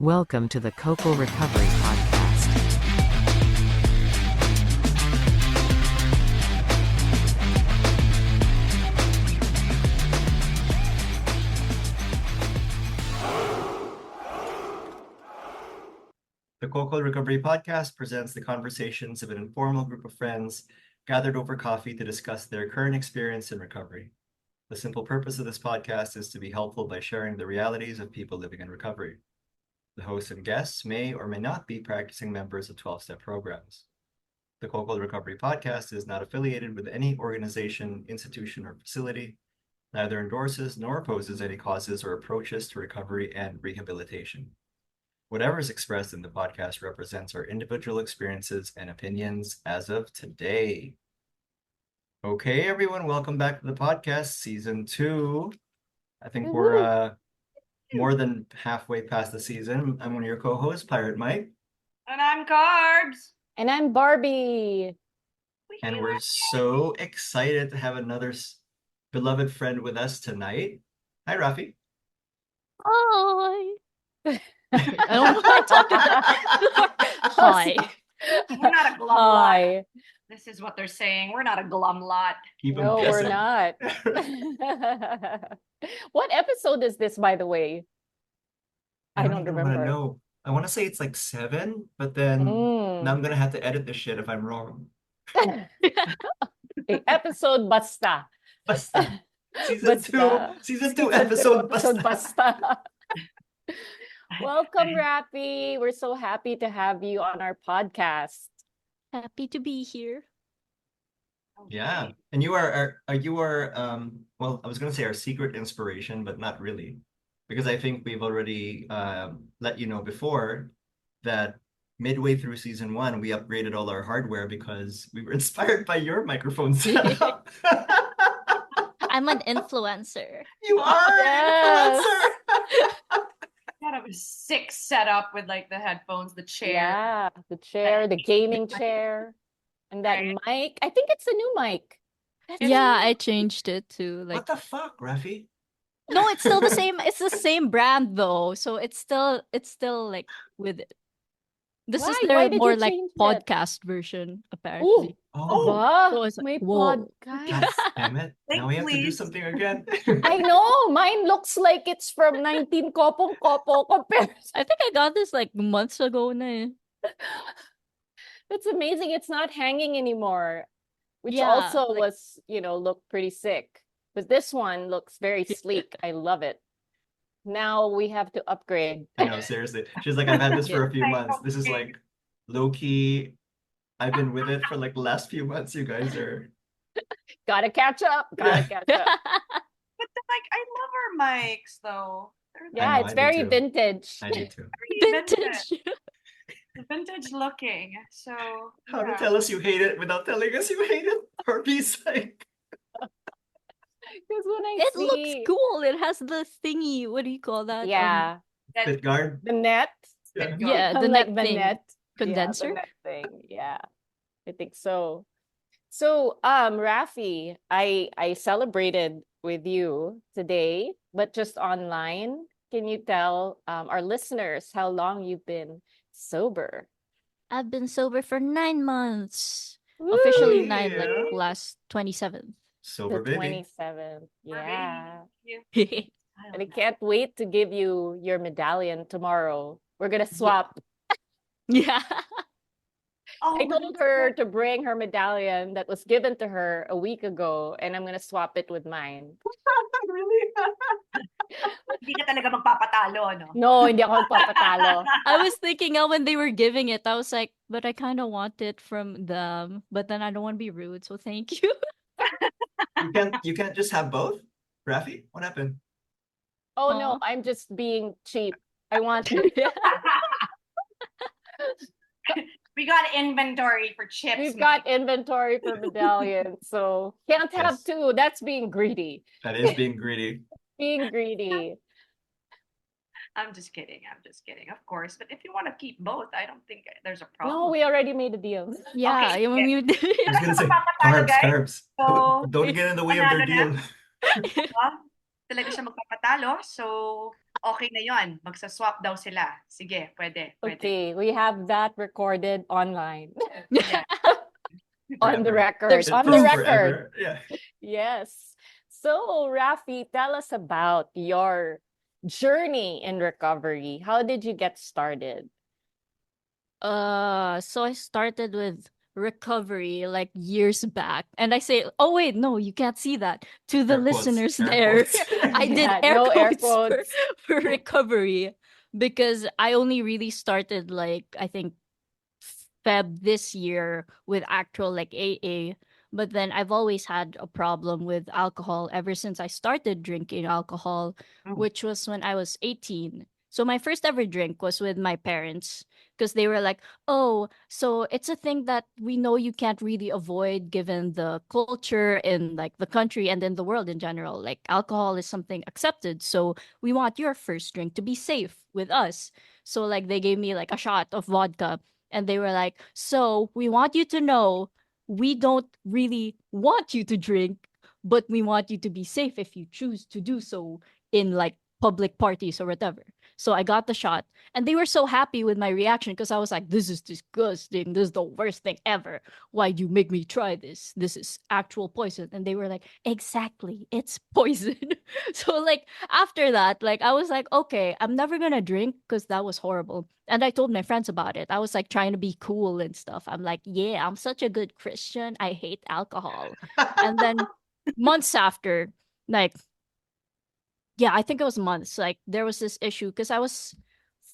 Welcome to the Cocoa Recovery Podcast. The Cocoa Recovery Podcast presents the conversations of an informal group of friends gathered over coffee to discuss their current experience in recovery. The simple purpose of this podcast is to be helpful by sharing the realities of people living in recovery. The hosts and guests may or may not be practicing members of 12-step programs. The Cocoa Recovery Podcast is not affiliated with any organization, institution, or facility, neither endorses nor opposes any causes or approaches to recovery and rehabilitation. Whatever is expressed in the podcast represents our individual experiences and opinions as of today. Okay, everyone, welcome back to the podcast, season 2. I think we're more than halfway past the season. I'm one of your co-hosts, Pirate Mike. And I'm Carbs. And I'm Barbie. And we're so excited to have another beloved friend with us tonight. Hi, RAFI. Hi. I don't want to talk about Hi. We're not a glum Hi. lot. This is what they're saying. We're not a glum lot. Keep them No, we're guessing. not. What episode is this, by the way? I don't even remember. wanna know. I want to say it's like 7, but then now I'm gonna have to edit this shit if I'm wrong. Episode basta. Basta. Season Basta. 2. Season 2 episode basta. basta. Welcome, Rafi. We're so happy to have you on our podcast. Happy to be here. Yeah, and you are well, I was gonna say our secret inspiration, but not really, because I think we've already let you know before that midway through season 1 we upgraded all our hardware because we were inspired by your microphone setup. I'm an influencer. You are an Yes. influencer. Got a sick setup with like the headphones, the chair. Yeah, the chair, the gaming chair, and that Right. mic. I think it's a new mic. Yeah, I changed it to like What the fuck, Rafi? no, it's still the same. It's the same brand though, so it's still like with it. This is Why? their Why did more you like change it? podcast version apparently. Oh, Aba, So it's like, may whoa. podcast. God damn it! Now we have to do Please. something again. I know. Mine looks like it's from 19 Kopong Kopo compared. I think I got this like months ago na eh. It's amazing. It's not hanging anymore, which Yeah, also like- was, looked pretty sick. But this one looks very sleek. I love it. Now we have to upgrade. I know, seriously. She's like, I've had this for a few months. This is like low key. I've been with it for like the last few months. You guys are. Gotta catch up. Gotta catch up. But like, I love our mics though. They're Yeah, know, it's I do very too. vintage. I do too. very Vintage. vintage looking. So How to yeah. tell us you hate it without telling us you hate it? Barbie's like, Because when I It see, looks cool. It has the thingy. What do you call that? yeah, fit guard. the net. Yeah. Yeah, the Like net the thing. net. Condenser? Yeah, the net thing. Yeah, I think so. So, Rafi, I celebrated with you today, but just online. Can you tell our listeners how long you've been sober? I've been sober for 9 months. Officially Woo! 9, like Yeah. last 27th. Sober The baby. 27th. Our Yeah. baby. Yeah. And I can't wait to give you your medallion tomorrow. We're gonna swap. Oh, I told her to bring her medallion that was given to her a week ago, and I'm gonna swap it with mine. Really? Hindi ka talaga magpapatalo, no? No, hindi ako magpapatalo. I was thinking when they were giving it, I was like, but I kind of want it from them, but then I don't want to be rude, so thank you. You can't just have both? Rafi, what happened? Oh no, Aw. I'm just being cheap. I want We got inventory for chips. we've got inventory for medallions, so can't have Yes. two. That's being greedy. That is being greedy. Being greedy. I'm just kidding. Of course. But if you want to keep both, I don't think there's a problem. No, we already made a deal. Yeah, Okay, when you I was gonna say Magpapatalo, carbs, guys. carbs. So, Don't get in the way of their panalo deal. na. Talaga siya magpapatalo. So, okay na yon. Magsa-swap daw sila. Sige, pwede, pwede. Okay, we have that recorded online. Yeah. On the Forever. record. It On the was record. forever. Yeah. Yes. So, Rafi, tell us about your journey in recovery. How did you get started? So I started with recovery like years back. And I say, oh wait, no, you can't see that. To the Air quotes, listeners air there, quotes. I did Yeah, air no air quotes for, quotes. for recovery because I only really started like I think Feb this year with actual like AA. But then I've always had a problem with alcohol ever since I started drinking alcohol, Oh. which was when I was 18. So my first ever drink was with my parents because they were like, "Oh, so it's a thing that we know you can't really avoid given the culture in like the country and in the world in general. Like alcohol is something accepted. So we want your first drink to be safe with us." So like they gave me like a shot of vodka and they were like, "So we want you to know we don't really want you to drink, but we want you to be safe if you choose to do so in like public parties or whatever." So I got the shot and they were so happy with my reaction because I was like, "This is disgusting. This is the worst thing ever. Why'd you make me try this? This is actual poison." And they were like, "Exactly, it's poison." So like after that, like I was like, okay, I'm never gonna drink because that was horrible. And I told my friends about it. I was like trying to be cool and stuff. I'm like, yeah, I'm such a good Christian. I hate alcohol. And then months after, like, yeah, I think it was months. Like, there was this issue because I was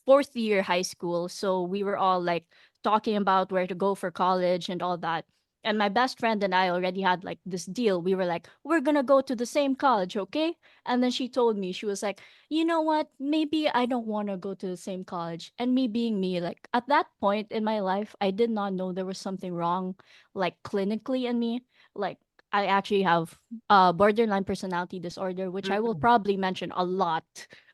fourth year high school. So we were all like talking about where to go for college and all that. And my best friend and I already had like this deal. We were like, we're gonna go to the same college, okay? And then she told me, she was like, you know what? Maybe I don't wanna go to the same college. And me being me, like at that point in my life, I did not know there was something wrong, like clinically in me. Like I actually have borderline personality disorder, which I will probably mention a lot,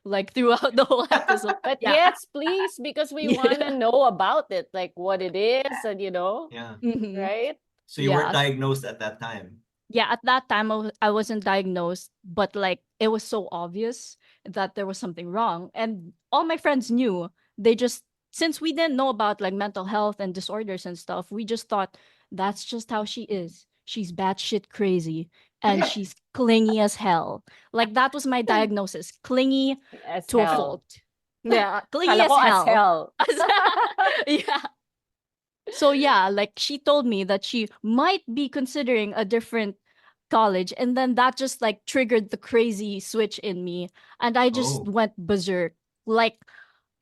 like throughout the whole episode. But Yeah. yes, please, because we Yeah. want to know about it, like what it is, and Yeah. Mhm. right? So you weren't Yeah. diagnosed at that time. Yeah, at that time I wasn't diagnosed, but like it was so obvious that there was something wrong. And all my friends knew. They just, since we didn't know about like mental health and disorders and stuff, we just thought that's just how she is. She's batshit crazy and she's clingy as hell. Like that was my diagnosis. Clingy As to a hell. fault. Yeah, clingy Kala as ko as hell. hell. Yeah. So yeah, like she told me that she might be considering a different college and then that just like triggered the crazy switch in me and I just Oh. went berserk. Like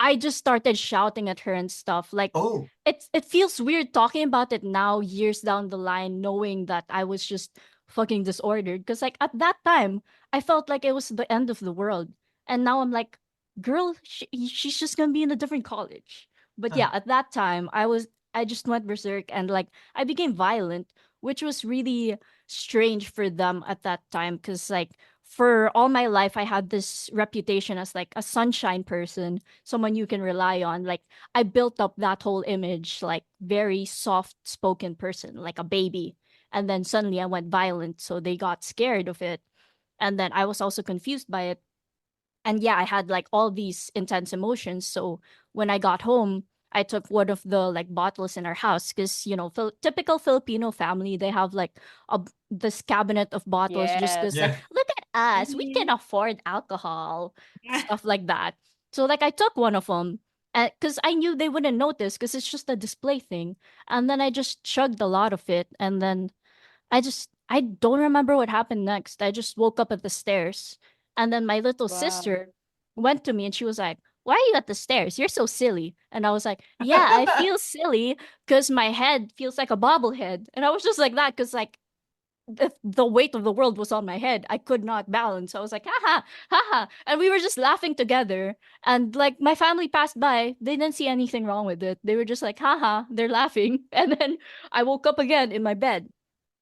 I just started shouting at her and stuff. Like Oh. it feels weird talking about it now years down the line knowing that I was just fucking disordered because like at that time I felt like it was the end of the world and now I'm like, girl, she's just going to be in a different college. But yeah, at that time I just went berserk and like I became violent, which was really strange for them at that time because like for all my life I had this reputation as like a sunshine person, someone you can rely on. Like I built up that whole image, like very soft spoken person, like a baby. And then suddenly I went violent, so they got scared of it. And then I was also confused by it. And yeah, I had like all these intense emotions. So when I got home, I took one of the like bottles in our house because typical Filipino family, they have like this cabinet of bottles just because like Yeah. look at us, we can Mhm. afford alcohol, stuff like that. So like I took one of them because I knew they wouldn't notice because it's just a display thing, and then I just chugged a lot of it, and then I don't remember what happened next. I just woke up at the stairs. And then my little Wow. sister went to me and she was like, "Why are you at the stairs? You're so silly." And I was like, "Yeah, I feel silly because my head feels like a bobblehead." And I was just like that because like the weight of the world was on my head. I could not balance. I was like, haha, haha. And we were just laughing together. And like my family passed by. They didn't see anything wrong with it. They were just like, haha, they're laughing. And then I woke up again in my bed.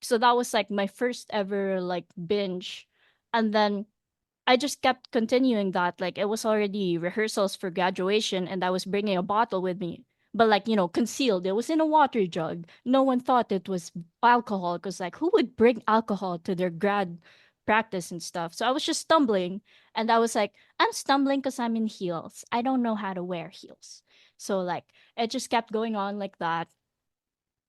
So that was like my first ever like binge. And then I just kept continuing that. Like it was already rehearsals for graduation and I was bringing a bottle with me. But like, concealed. It was in a water jug. No one thought it was alcohol because like who would bring alcohol to their grad practice and stuff. So I was just stumbling, and I was like, I'm stumbling because I'm in heels. I don't know how to wear heels. So like it just kept going on like that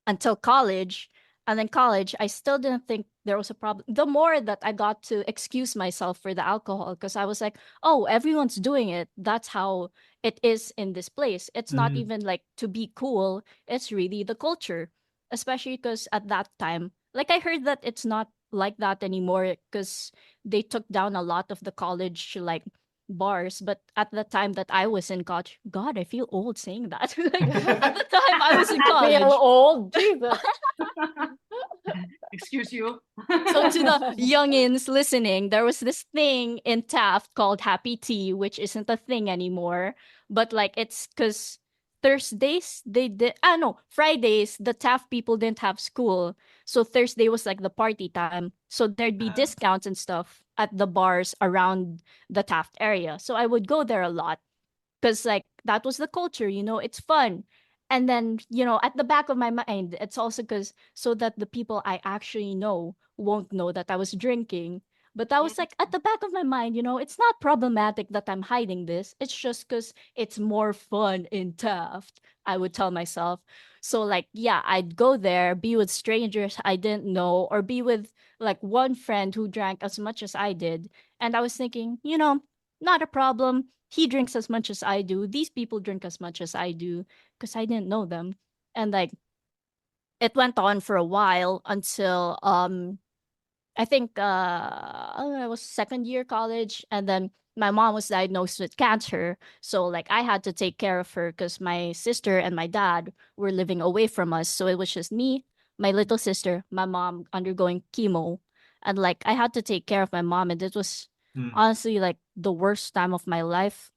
until college. And then college, I still didn't think there was a problem. The more that I got to excuse myself for the alcohol, because I was like, oh, everyone's doing it. That's how it is in this place. It's not Mhm. even like to be cool, it's really the culture. Especially because at that time, like I heard that it's not like that anymore because they took down a lot of the college like bars. But at the time that I was in college, God, I feel old saying that. Like at the time I was in Feel college. old, Jesus. Excuse you. So to the youngins listening, there was this thing in Taft called Happy Tea, which isn't a thing anymore. But like it's because Thursdays they did no, Fridays the Taft people didn't have school. So Thursday was like the party time. So there'd be Ah. discounts and stuff at the bars around the Taft area. So I would go there a lot because like that was the culture, it's fun. And then at the back of my mind it's also because so that the people I actually know won't know that I was drinking. But that was like at the back of my mind, it's not problematic that I'm hiding this. It's just because it's more fun in Taft, I would tell myself. So like yeah, I'd go there, be with strangers I didn't know, or be with like one friend who drank as much as I did. And I was thinking, not a problem. He drinks as much as I do. These people drink as much as I do because I didn't know them. And like it went on for a while until I think I was second year college, and then my mom was diagnosed with cancer. So like I had to take care of her because my sister and my dad were living away from us. So it was just me, my little sister, my mom undergoing chemo. And like I had to take care of my mom, and it was Mm. honestly like the worst time of my life.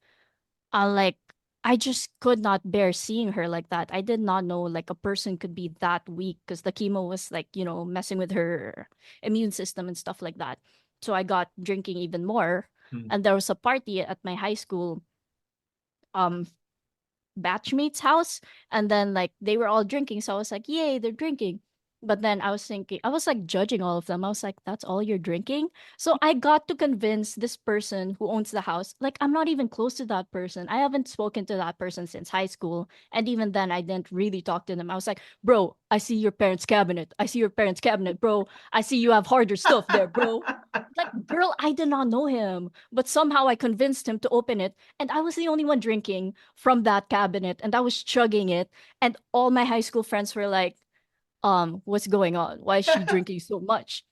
Like I just could not bear seeing her like that. I did not know like a person could be that weak because the chemo was like, messing with her immune system and stuff like that. So I got drinking even more. Mm. And there was a party at my high school um batchmate's house, and then like they were all drinking, so I was like, yay, they're drinking. But then I was thinking, I was like judging all of them. I was like, that's all you're drinking? So I got to convince this person who owns the house, like I'm not even close to that person. I haven't spoken to that person since high school, and even then I didn't really talk to them. I was like, bro, I see your parents cabinet, I see your parents cabinet, bro, I see you have harder stuff there, bro. Like, girl, I did not know him, but somehow I convinced him to open it, and I was the only one drinking from that cabinet, and I was chugging it, and all my high school friends were like, what's going on? Why is she drinking so much?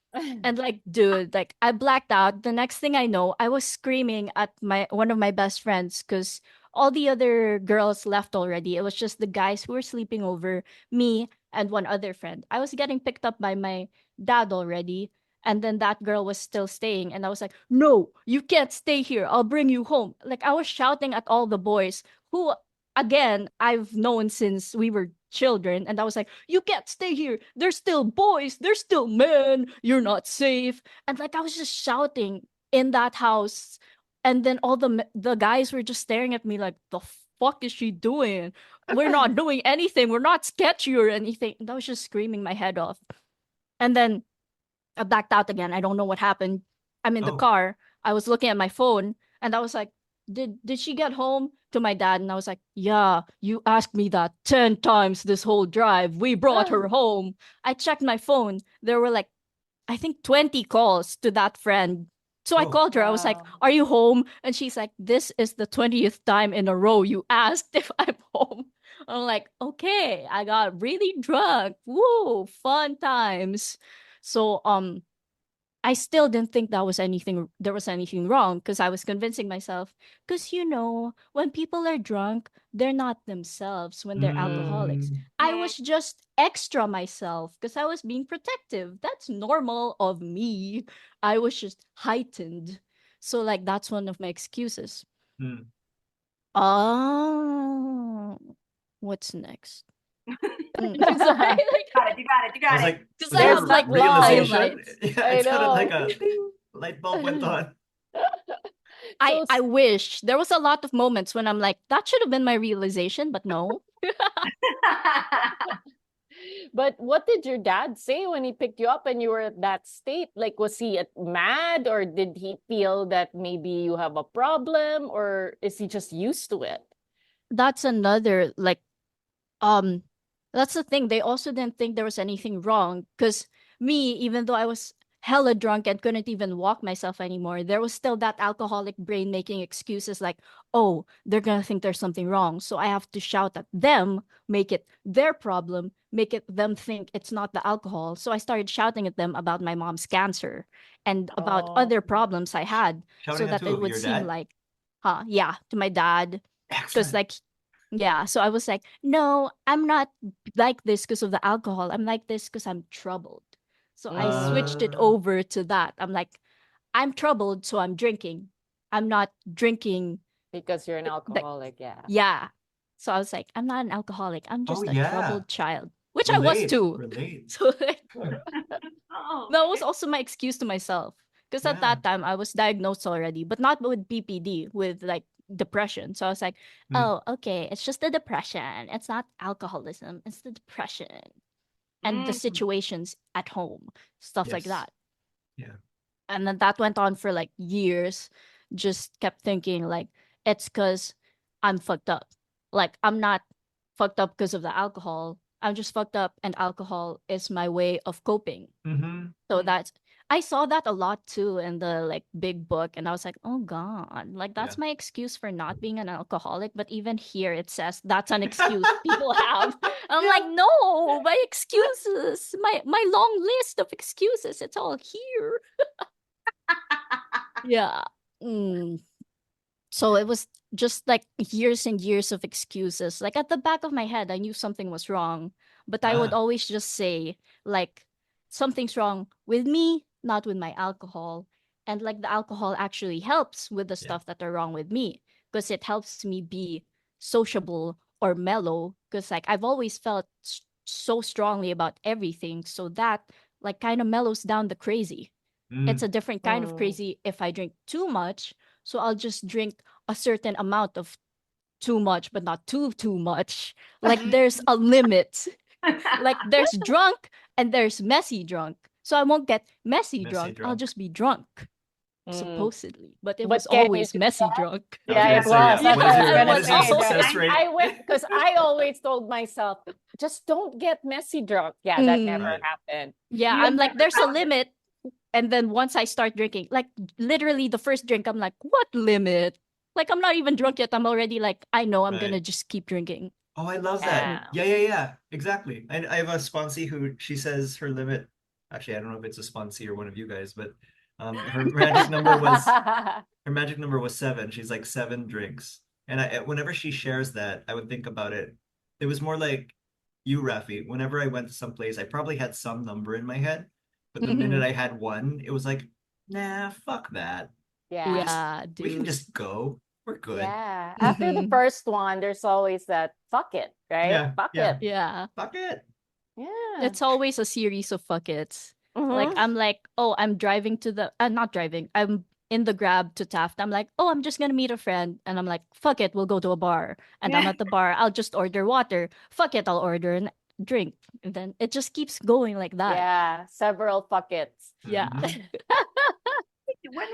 And like, dude, like I blacked out. The next thing I know, I was screaming at my one of my best friends because all the other girls left already. It was just the guys who were sleeping over, me and one other friend. I was getting picked up by my dad already. And then that girl was still staying. And I was like, no, you can't stay here. I'll bring you home. Like I was shouting at all the boys who, again, I've known since we were children. And I was like, you can't stay here. They're still boys. They're still men. You're not safe. And like I was just shouting in that house. And then all the guys were just staring at me like, the fuck is she doing? We're not doing anything. We're not sketchy or anything. And I was just screaming my head off. And then I blacked out again. I don't know what happened. I'm in the Oh. car. I was looking at my phone, and I was like, did she get home to my dad? And I was like, yeah, you asked me that 10 times this whole drive. We brought her home. I checked my phone. There were like, I think 20 calls to that friend. So I Oh. called her. I was like, Wow. are you home? And she's like, this is the 20th time in a row you asked if I'm home. I'm like, okay, I got really drunk. Woo, fun times. So I still didn't think there was anything wrong because I was convincing myself, because when people are drunk, they're not themselves when they're alcoholics. Mm. I was just extra myself because I was being protective. That's normal of me. I was just heightened. So like that's one of my excuses. Mm. Oh, what's next? Sorry, like Got it, you got it, you I got was it. like, because so I your have like realization, highlights. yeah, I it sounded know. like a light bulb went on. I wish there was a lot of moments when I'm like, that should have been my realization, but no. But what did your dad say when he picked you up and you were at that state? Like, was he mad, or did he feel that maybe you have a problem, or is he just used to it? That's another like um that's the thing. They also didn't think there was anything wrong because me, even though I was hella drunk and couldn't even walk myself anymore, there was still that alcoholic brain making excuses like, oh, they're gonna think there's something wrong. So I have to shout at them, make it their problem, make it them think it's not the alcohol. So I started shouting at them about my mom's cancer and about Oh. other problems I had so Shouting at that it who? would Your seem dad? like, yeah, to my dad. Because Excellent. like yeah, so I was like, no, I'm not like this because of the alcohol. I'm like this because I'm troubled. So I switched it Uh, over to that. I'm like, I'm troubled, so I'm drinking. I'm not drinking. Because you're an Like, alcoholic, yeah. yeah. So I was like, I'm not an alcoholic. I'm oh just a yeah. troubled child, which I was too. Relate. So like, Oh, that was also my excuse to myself. Because at Yeah. that time I was diagnosed already, but not with PPD, with like depression. So I was like, Mm. oh, okay, it's just the depression. It's not alcoholism, it's the depression and the mm. situations at home, stuff like Yes. that. Yeah. And then that went on for like years. Just kept thinking like it's because I'm fucked up. Like I'm not fucked up because of the alcohol. I'm just fucked up and alcohol is my way of coping. Mm-hmm. So Mm. that's I saw that a lot too in the like big book and I was like, "Oh god, like Yeah. that's my excuse for not being an alcoholic." But even here it says that's an excuse people have. I'm Yeah. like, "No, my excuses, my long list of excuses, it's all here." Yeah. Mm. So it was just like years and years of excuses. Like at the back of my head, I knew something was wrong, but I would Ah, always just say, like, something's wrong with me, not with my alcohol. And like the alcohol actually helps with the yeah. stuff that are wrong with me because it helps me be sociable or mellow. Because like I've always felt so strongly about everything. So that like kind of mellows down the crazy. It's Mm. a different kind of Mm. crazy if I drink too much. So I'll just drink a certain amount of too much, but not too much. Like Mm. there's a limit. Like there's drunk and there's messy drunk. So I won't get messy Messy drunk. I'll drunk. just be drunk, Mm. supposedly. But it was But can you always do messy that? drunk. I was Yeah, gonna it say, was. yeah. Yeah, What is it your was always success rate? I went because I always told myself, just don't get messy drunk. Yeah, that never Right. happened. yeah, You I'm like, never there's a found it. limit. And then once I start drinking, like literally the first drink, I'm like, what limit? Like I'm not even drunk yet. I'm already like, I know I'm gonna Right. just keep drinking. Oh, I love that. Yeah. Yeah. Exactly. I have a sponsee who she says her limit. Actually, I don't know if it's a sponsee or one of you guys, but her magic number was her magic number was 7. She's like 7 drinks. And whenever she shares that, I would think about it. It was more like you, Rafi. Whenever I went to some place, I probably had some number in my head, but the minute Mhm. I had one, it was like, nah, fuck that. We're Yeah. just Yeah, we can dude. just go. We're good. Yeah. After the Mhm. first one, there's always that fuck it, right? Yeah, Fuck yeah. it. Yeah. Fuck it. Yeah. It's always a series of fuck it's. Like Mm-hmm. I'm like, oh, I'm driving to the not driving. I'm in the Grab to Taft. I'm like, oh, I'm just gonna meet a friend. And I'm like, fuck it, we'll go to a bar. And I'm at the bar, I'll just order water. Fuck it, I'll order a drink. And then it just keeps going like that. Yeah. Several fuck it's. Yeah. Mhm. When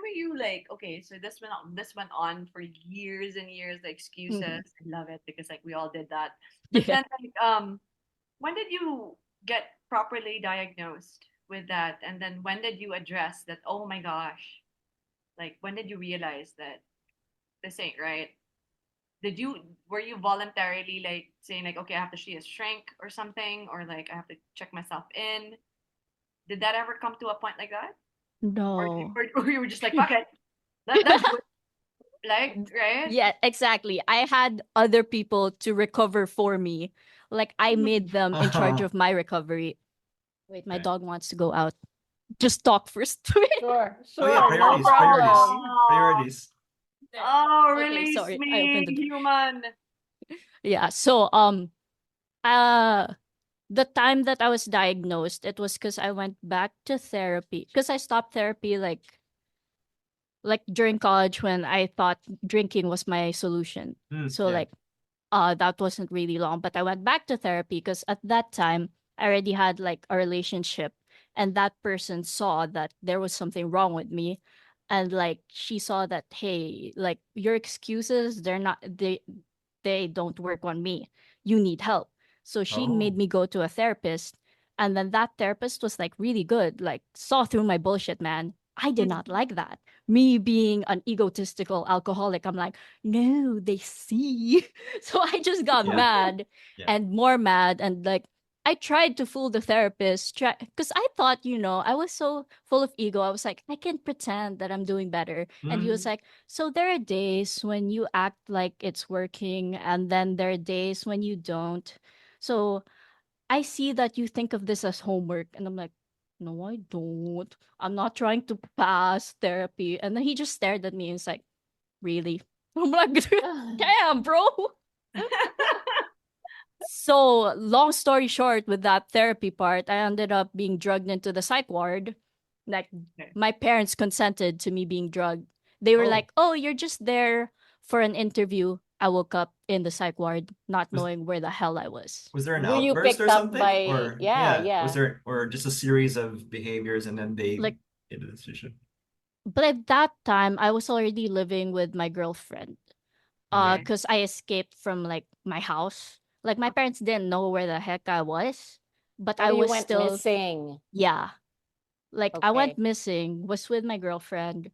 were you like, okay, so this went on for years and years, the excuses. Mhm. I love it because like we all did that. But Yeah. then like when did you get properly diagnosed with that? And then when did you address that, oh my gosh, like when did you realize that this ain't right? Were you voluntarily like saying like, okay, I have to see a shrink or something, or like I have to check myself in? Did that ever come to a point like that? Or, No. or you were just like, fuck it. That's good. Like, right? Yeah, exactly. I had other people to recover for me. Like I made them in charge Oh, of my recovery. Wait, my okay. dog wants to go out. Just talk first. Sure. Oh yeah, Sure. No priorities. problem. Priorities. Oh, Okay, release sorry. I me, opened the door. human. Yeah, so uh the time that I was diagnosed, it was because I went back to therapy. Because I stopped therapy like during college when I thought drinking was my solution. Mm, So yeah. like that wasn't really long, but I went back to therapy because at that time I already had like a relationship, and that person saw that there was something wrong with me, and like she saw that, hey, like your excuses, they don't work on me. You need help. So she made Oh, me go to a therapist, and then that therapist was like really good, like saw through my bullshit, man. I did not like that. Me being an egotistical alcoholic, I'm like, no, they see. So I just got yeah, mad yeah. and more mad, and like I tried to fool the therapist because I thought, I was so full of ego. I was like, I can pretend that I'm doing better. And he was Mm, like, so there are days when you act like it's working, and then there are days when you don't. So I see that you think of this as homework. And I'm like, no, I don't. I'm not trying to pass therapy. And then he just stared at me and was like, really? I'm like, damn, bro. So, long story short, with that therapy part, I ended up being drugged into the psych ward. Like, Okay. my parents consented to me being drugged. They were oh, like, oh, you're just there for an interview. I woke up in the psych ward, not was knowing where the hell I was. was there an Were you outburst picked or up something? by, Or yeah, yeah, was yeah. there or just a series of behaviors and then they Like, made a decision? but at that time, I was already living with my girlfriend. Okay. Okay. Because I escaped from like my house. Like, my parents didn't know where the heck I was, but Oh, I you was went still, missing. yeah. Like, I went Okay. missing, was with my girlfriend,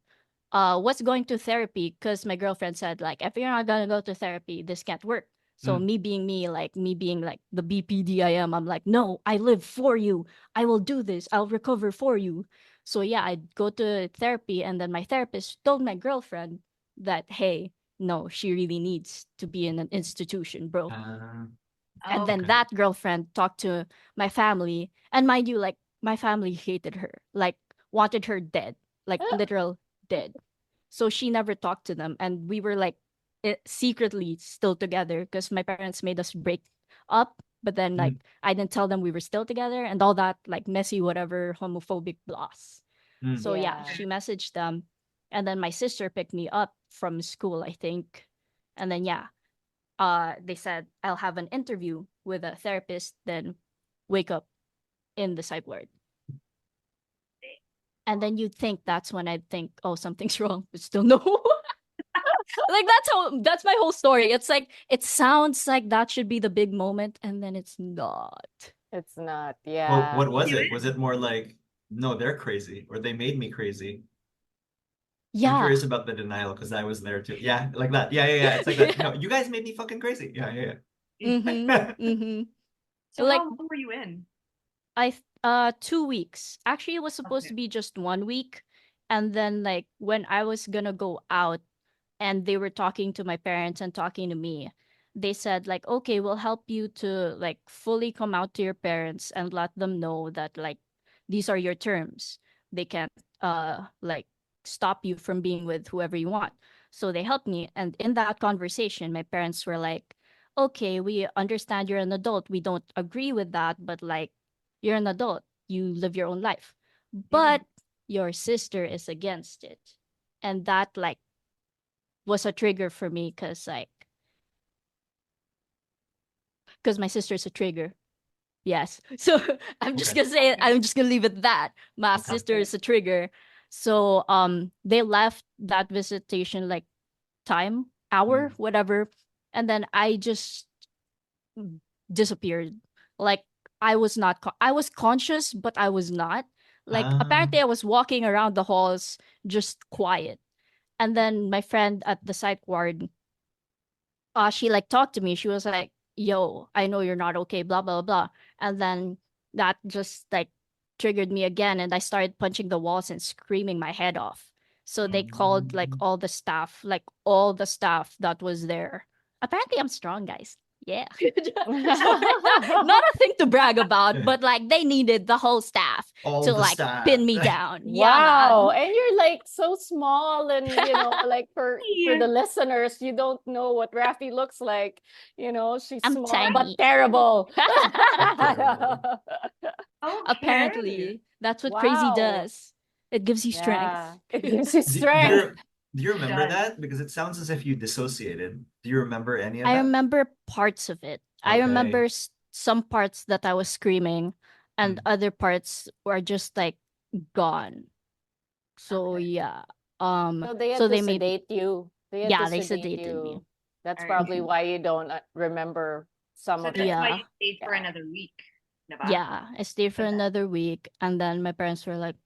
was going to therapy because my girlfriend said, like, if you're not gonna go to therapy, this can't work. So Mm, me being like the BPD I am, I'm like, no, I live for you. I will do this. I'll recover for you. So yeah, I'd go to therapy, and then my therapist told my girlfriend that, hey, no, she really needs to be in an institution, bro. uh, And then okay. Okay. that girlfriend talked to my family, and mind you, like, my family hated her, like wanted her dead, like literal dead. So she never talked to them, and we were like secretly still together because my parents made us break up. But then, like, Mm, I didn't tell them we were still together and all that, like, messy whatever homophobic bloss. mm. So yeah, Yeah. she messaged them, and then my sister picked me up from school, I think. And then yeah, they said I'll have an interview with a therapist, then wake up in the psych ward. And then you'd think that's when I'd think, oh, something's wrong, but still no. Like, that's my whole story. It's like it sounds like that should be the big moment, and then it's not. It's not. Well, Yeah. what was You it? Was in? it more like, no, they're crazy, or they made me crazy? I'm Yeah. curious about the denial because I was there too. Yeah, like that. Yeah, yeah, yeah. It's like that. Yeah. No, you guys made me fucking crazy. Yeah, yeah, Mm-hmm. yeah. Mm-hmm. So Like, how long were you in? 2 weeks. Actually, it was supposed Okay. to be just 1 week. And then, like, when I was gonna go out and they were talking to my parents and talking to me, they said, like, okay, we'll help you to, like, fully come out to your parents and let them know that, like, these are your terms. They can't, like, stop you from being with whoever you want. So they helped me. And in that conversation, my parents were like, okay, we understand you're an adult. We don't agree with that, but, like, you're an adult. You live your own life. But Mhm. your sister is against it. And that, like, was a trigger for me because my sister's a trigger. Yes. So I'm just Okay, gonna say it. Okay. I'm just gonna leave it at that. My okay. sister is a trigger. So they left that visitation, like, time, hour, Mm. whatever. And then I just disappeared. Like, I was conscious, but I was not. Like, Ah, apparently I was walking around the halls just quiet. And then my friend at the psych ward, she like talked to me. She was like, yo, I know you're not okay, blah, blah, blah. And then that just like triggered me again. And I started punching the walls and screaming my head off. So they called like mm. all the staff that was there. Apparently I'm strong, guys. Yeah. So like, not a thing to brag about, Yeah. but like they needed the whole staff All to the like staff. pin me down. Yeah, Wow. man. And you're like so small and like for Yeah. the listeners, you don't know what Rafi looks like. She's I'm small but tiny. terrible. But terrible. Okay. Apparently, that's what crazy Wow. does. It gives you strength. Yeah. It gives you Do, do strength. your Do you remember Does. that? Because it sounds as if you dissociated. Do you remember any of I that? remember parts of it. I Okay. remember some parts that I was screaming, and Mm. other parts were just like gone. So Okay. yeah. So they had So to they made sedate you. They had to yeah, they sedate sedated me. you. That's All right. probably why you don't remember some So of that's it. why Yeah. you stayed for Yeah. another week, diba? Yeah. I stayed for For that. another week, and then my parents were like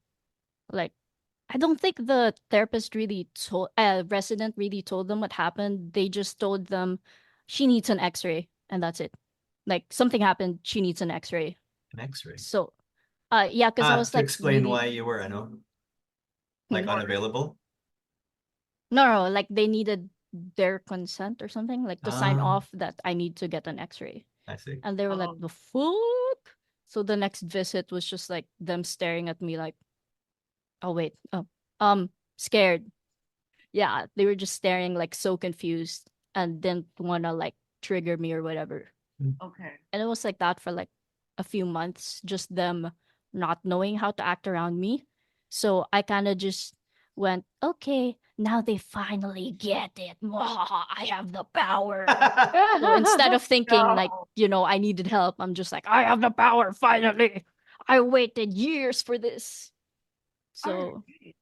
I don't think the therapist really told resident really told them what happened. They just told them she needs an x-ray and that's it. Like something happened, she needs an x-ray. An X-ray. So yeah, because I was To like explain really why you were, like hmm. Or unavailable. No, like they needed their consent or something, like to sign Ah, off that I need to get an x-ray. I see. And they were like, oh, the fuck? So the next visit was just like them staring at me like, oh wait, scared. Yeah, they were just staring like so confused and didn't wanna like trigger me or whatever. okay. And it was like that for like a few months, just them not knowing how to act around me. So I kind of just went, okay, now they finally get it. I have the power. So instead of thinking like, No. I needed help, I'm just like, I have the power finally. I waited years for this. All So right.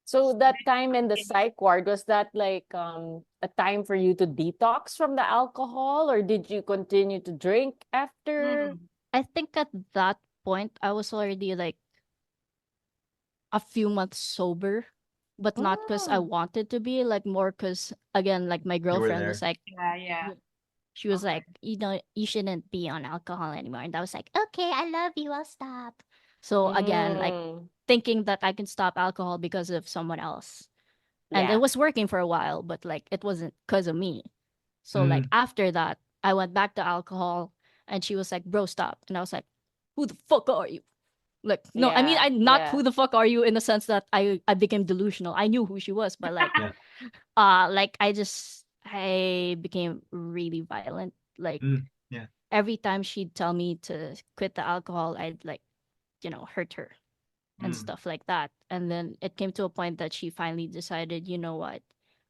So So that time in the then- psych ward, was that like a time for you to detox from the alcohol, or did you continue to drink after? Mm, I think at that point I was already like a few months sober, but not because I Mm. wanted to be, like more because again, like my You were girlfriend was there. like, yeah, yeah. she was Okay. like, you shouldn't be on alcohol anymore. And I was like, okay, I love you, I'll stop. So again, like Mm. thinking that I can stop alcohol because of someone else. And it Yeah. was working for a while, but like it wasn't because of me. So like Mm. after that, I went back to alcohol and she was like, bro, stop. And I was like, who the fuck are you? Like, no, I mean, Yeah. I not Yeah. who the fuck are you in the sense that I became delusional. I knew who she was, but like, Yeah. like I became really violent. Like Mm. Yeah. every time she'd tell me to quit the alcohol, I'd like, hurt her and Mm. Mm. stuff like that. And then it came to a point that she finally decided, you know what,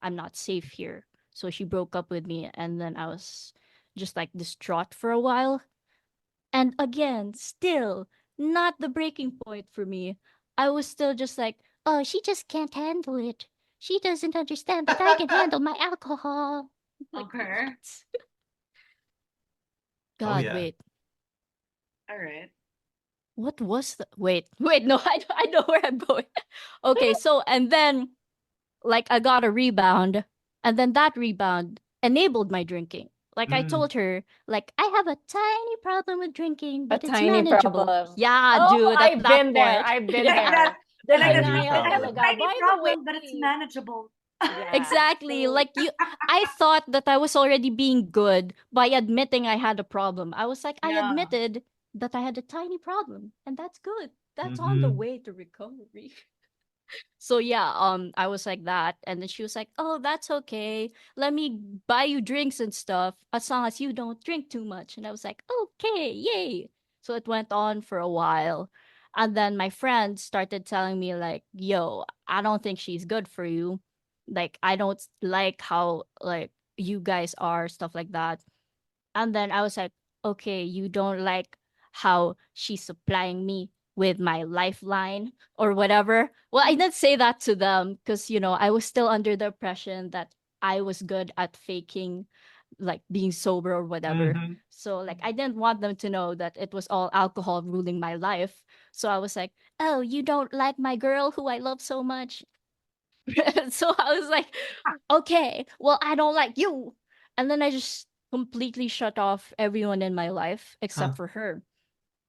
I'm not safe here. So she broke up with me, and then I was just like distraught for a while. And again, still not the breaking point for me. I was still just like, oh, she just can't handle it. She doesn't understand that I can handle my alcohol. Like, Okay. what? Oh God, yeah. wait. All right. What was the wait, no, I know where I'm going. Okay, so and then like I got a rebound, and then that rebound enabled my drinking. Like I Mm. told her, like I have a tiny problem with drinking, A but it's tiny manageable. problem. Yeah, Oh, dude, at I've that been there. point. I've been Like Yeah. that. there. The Like Tiny that. denial I have a problem. talaga. tiny By the way, problem, but it's manageable. yeah. Exactly. So, Like I thought that I was already being good by admitting I had a problem. I was like, I Yeah. admitted that I had a tiny problem, and that's good. That's on the Mm-hmm. way to recovery. So yeah, I was like that, and then she was like, "Oh, that's okay. Let me buy you drinks and stuff, as long as you don't drink too much." And I was like, "Okay, yay!" So it went on for a while, and then my friend started telling me like, "Yo, I don't think she's good for you. Like, I don't like how like you guys are, stuff like that." And then I was like, okay, you don't like how she's supplying me with my lifeline or whatever. Well, I didn't say that to them because, I was still under the impression that I was good at faking like being sober or whatever. Mm-hmm. So like I didn't want them to know that it was all alcohol ruling my life. So I was like, "Oh, you don't like my girl who I love so much?" So I was like, okay, well, I don't like you. And then I just completely shut off everyone in my life Huh. except for her.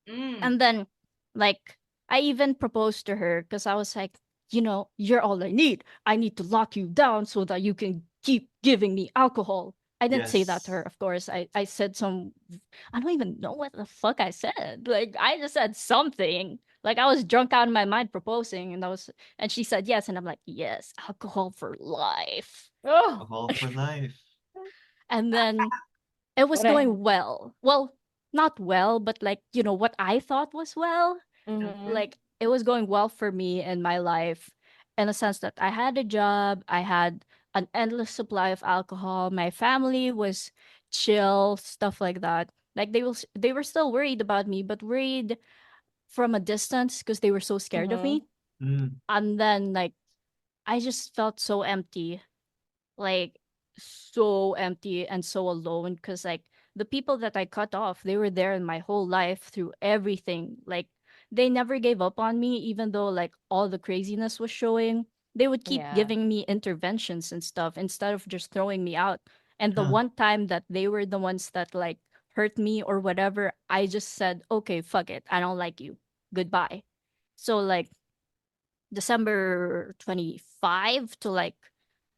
Mm. And then, like, I even proposed to her because I was like, you're all I need. I need to lock you down so that you can keep giving me alcohol. I didn't say that to her, Yes. of course. I said I don't even know what the fuck I said. Like, I just said something. Like, I was drunk out of my mind proposing, and she said yes. And I'm like, yes, alcohol for life. oh, All for life. And then it was what a. going well. Well, not well, but like, what I thought was well. Mm-hmm. Like, it was going well for me in my life. in a sense that I had a job, I had an endless supply of alcohol, my family was chill, stuff like that. Like they were still worried about me, but worried from a distance because they were so scared of Mm-hmm. me. Mm. And then like I just felt so empty, like so empty and so alone because like the people that I cut off, they were there in my whole life through everything. Like they never gave up on me even though like all the craziness was showing. They would keep Yeah. giving me interventions and stuff instead of just throwing me out. And the Huh. one time that they were the ones that like hurt me or whatever, I just said, "Okay, fuck it. I don't like you. Goodbye." So like December 25 to like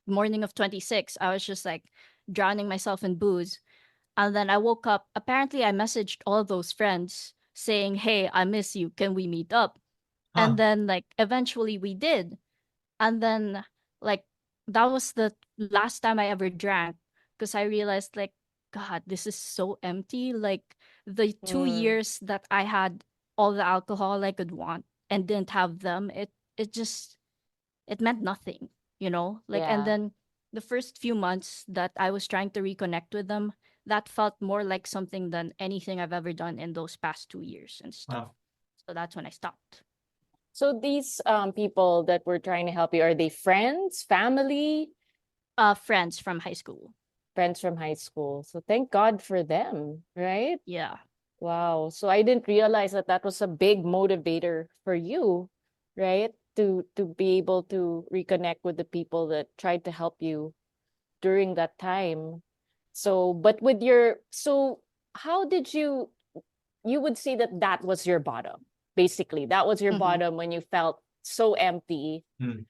morning of 26, I was just like drowning myself in booze. And then I woke up. Apparently, I messaged all those friends saying, "Hey, I miss you. Can we meet up?" And Huh. then, like, eventually we did. And then, like, that was the last time I ever drank because I realized, like, God, this is so empty. Like, the two Mm. years that I had all the alcohol I could want and didn't have them, it just it meant nothing, you know? Like, and Yeah. then the first few months that I was trying to reconnect with them, that felt more like something than anything I've ever done in those past 2 years and stuff. Wow. So that's when I stopped. So these people that were trying to help you, are they friends, family, Friends from high school. friends from high school? So thank God for them, right? Yeah. Wow. So I didn't realize that that was a big motivator for you, right? To be able to reconnect with the people that tried to help you during that time. So, but with your, so how did you would say that that was your bottom, basically. That was your Hmm. bottom when you felt so empty. Mm.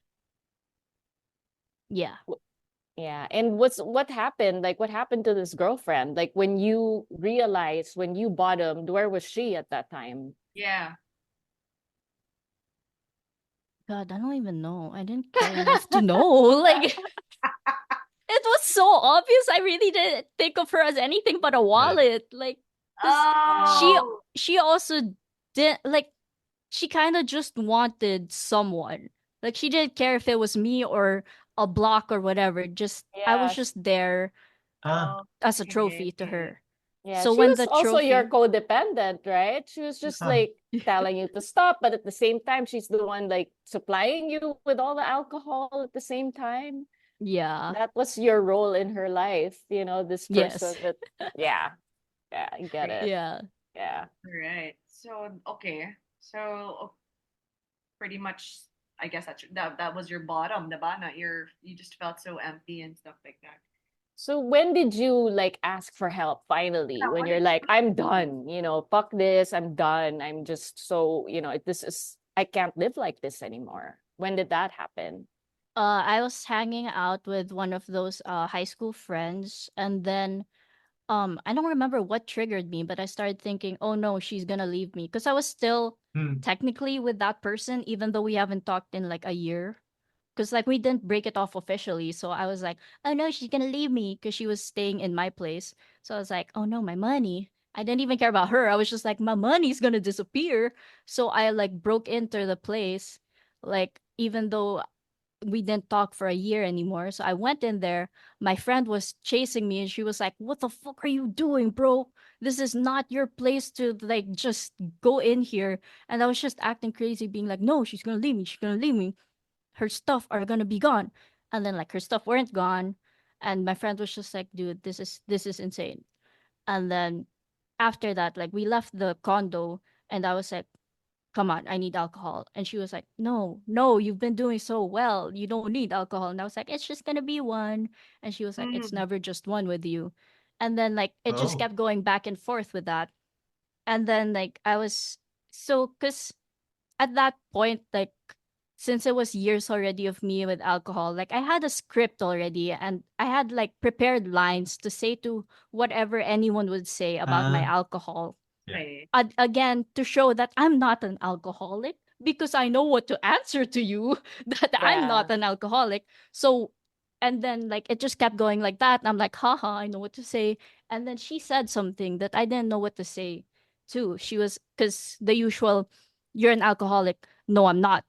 Yeah. Yeah. And what happened? Like what happened to this girlfriend? Like when you realized when you bottomed, where was she at that time? Yeah. God, I don't even know. I didn't care enough to know. Like, it was so obvious. I really didn't think of her as anything but a Right. wallet. Like, because she Yeah. Oh. she also did like she kind of just wanted someone. Like she didn't care if it was me or a block or whatever. Just I was Yeah. just there Ah. as a trophy to Okay. her. Yeah. So She when was the also your trophy, codependent, right? She was just Huh. like telling you to stop, but at the same time, she's the one like supplying you with all the alcohol at the same time. yeah, That was your role in her life, this person yes, that, yeah, yeah, I get Right. it. yeah. Yeah. Right. So okay. So pretty much, I guess that was your bottom, diba? Na you just felt so empty and stuff like that. So when did you like ask for help finally? Yeah. When What you're did like, I'm done, fuck this, I'm done. I'm just so, I can't live like this anymore. When did that happen? I was hanging out with one of those high school friends, and then I don't remember what triggered me, but I started thinking, oh no, she's gonna leave me because I was still Hmm. technically with that person, even though we haven't talked in like a year. Because like we didn't break it off officially, so I was like, oh no, she's gonna leave me because she was staying in my place. So I was like, oh no, my money. I didn't even care about her. I was just like, my money's gonna disappear. So I like broke into the place, like even though we didn't talk for a year anymore. So I went in there. My friend was chasing me and she was like, "What the fuck are you doing, bro? This is not your place to like just go in here." And I was just acting crazy, being like, "No, she's gonna leave me. She's gonna leave me. Her stuff are gonna be gone." And then like her stuff weren't gone. And my friend was just like, "Dude, this is insane." And then after that, like we left the condo and I was like, come on, I need alcohol. And she was like, no, no, you've been doing so well. You don't need alcohol. And I was like, it's just going to be one. And she was like, it's Mm. never just one with you. And then, like, it just Oh. kept going back and forth with that. And then, like, I was so, because at that point, like, since it was years already of me with alcohol, like, I had a script already and I had, like, prepared lines to say to whatever anyone would say about my Ah. alcohol Yeah. Right. again to show that I'm not an alcoholic because I know what to answer to you that I'm Yeah. not an alcoholic. So and then like it just kept going like that. And I'm like, haha, I know what to say. And then she said something that I didn't know what to say too. She was because the usual, you're an alcoholic. No, I'm not.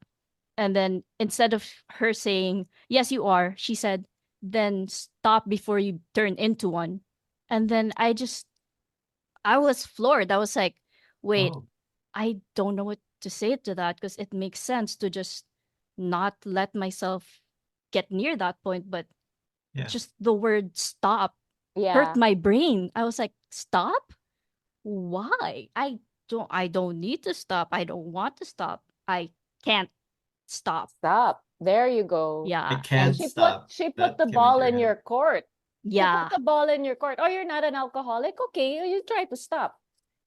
And then instead of her saying, yes, you are, she said, then stop before you turn into one. And then I was floored. I was like, wait, Oh, I don't know what to say to that because it makes sense to just not let myself get near that point. But yeah. just the word stop hurt Yeah. my brain. I was like, stop? Why? I don't need to stop. I don't want to stop. I can't stop. Stop. There you go. I Yeah. And can't And stop. she put That the came into ball your in head. your court. She put yeah. the ball in your court. Oh, you're not an alcoholic? Okay, you try to stop.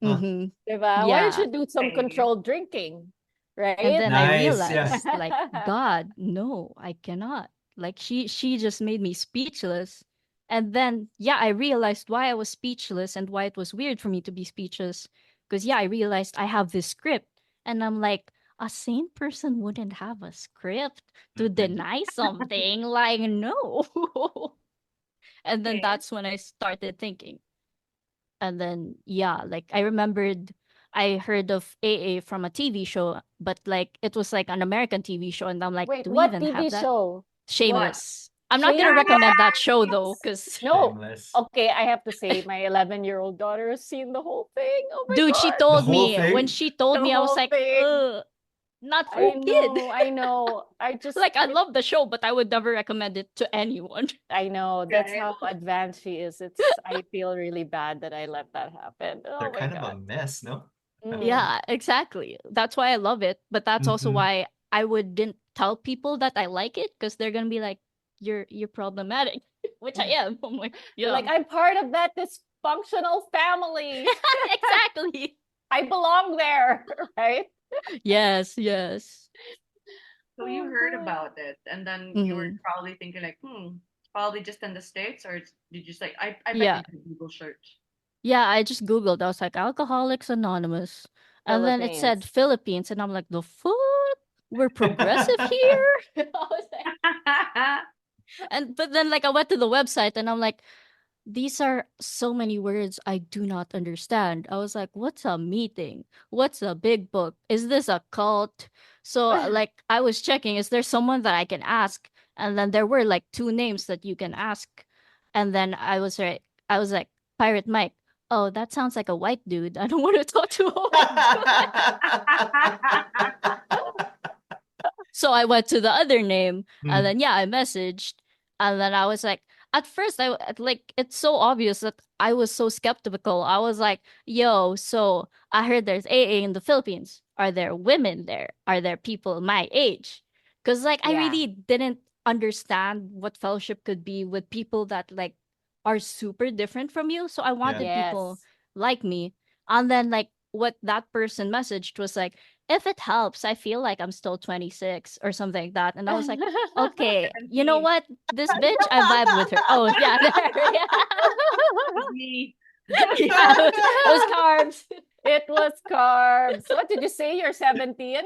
Huh. Mm-hmm. Diba? Why don't Yeah. you do some Same. controlled drinking? And Right? then I Nice. Yeah. realized, like, God, no, I cannot. Like she just made me speechless. And then yeah, I realized why I was speechless and why it was weird for me to be speechless. Because yeah, I realized I have this script. And I'm like, a sane person wouldn't have a script to Mhm. deny something. Like, no. And then Okay. that's when I started thinking. And then yeah, like I remembered I heard of AA from a TV show, but like it was like an American TV show, and I'm like, Wait, do we what even TV have that? show? What? Shameless. I'm not gonna recommend that show though, Shameless? because No. Shameless. Okay, I have to say my 11-year-old daughter has seen the whole thing. Oh my dude, she god. The told whole me when thing? she told The me, I was whole like, thing. not for I a kid. know, I know. Like I love the show, but I would never recommend it to anyone. I know. That's Right. how advanced she is. I feel really bad that I let that happen. They're Oh my kind of a god. mess, no? At Mm. home. Yeah, exactly. That's why I love it, but that's also Mhm. why I wouldn't tell people that I like it because they're gonna be like, you're problematic, which I am. I'm like, yeah, Like I'm part of that dysfunctional family. exactly. I belong there, right? Yes, yes. So you Oh heard boy. about it, and then you were Hmm. probably thinking like, probably just in the States, or did you just like, I bet Yeah, you did a Google search. yeah. I just googled. I was like, Alcoholics Anonymous, and then it said Philippines. Philippines, and I'm like, the fuck, we're progressive here. I was like, and but then like I went to the website, and I'm like, these are so many words I do not understand. I was like, what's a meeting? What's a big book? Is this a cult? So like I was checking, is there someone that I can ask? And then there were like two names that you can ask. And then I was like, Pirate Mike. Oh, that sounds like a white dude. I don't want to talk to a white dude. So I went to the other name, and Hmm. then yeah, I messaged, and then I was like, at first like it's so obvious that I was so skeptical. I was like, yo, so I heard there's AA in the Philippines. Are there women there? Are there people my age? Because like I Yeah. really didn't understand what fellowship could be with people that like are super different from you. So I Yeah. wanted people Yes. like me. And then like what that person messaged was like, if it helps, I feel like I'm still 26 or something like that. And I was like, okay, you know 17. what? This bitch, I vibe with her. Oh, yeah, there. Yeah. It's me. Yeah, it was carbs. It was carbs. What did you say? You're 17?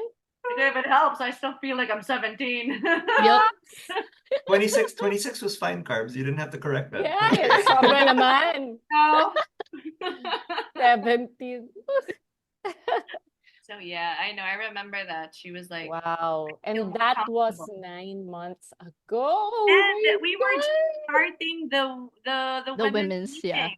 If it helps, I still feel like I'm 17. Yep. 26 was fine, Carbs. You didn't have to correct that. Yeah, it's sobra naman. No. 17. So yeah, I know. I remember that she was like, Wow. feel And more that was comfortable. 9 months ago. Oh my And we were just god. starting the The women's women's, yeah. meeting.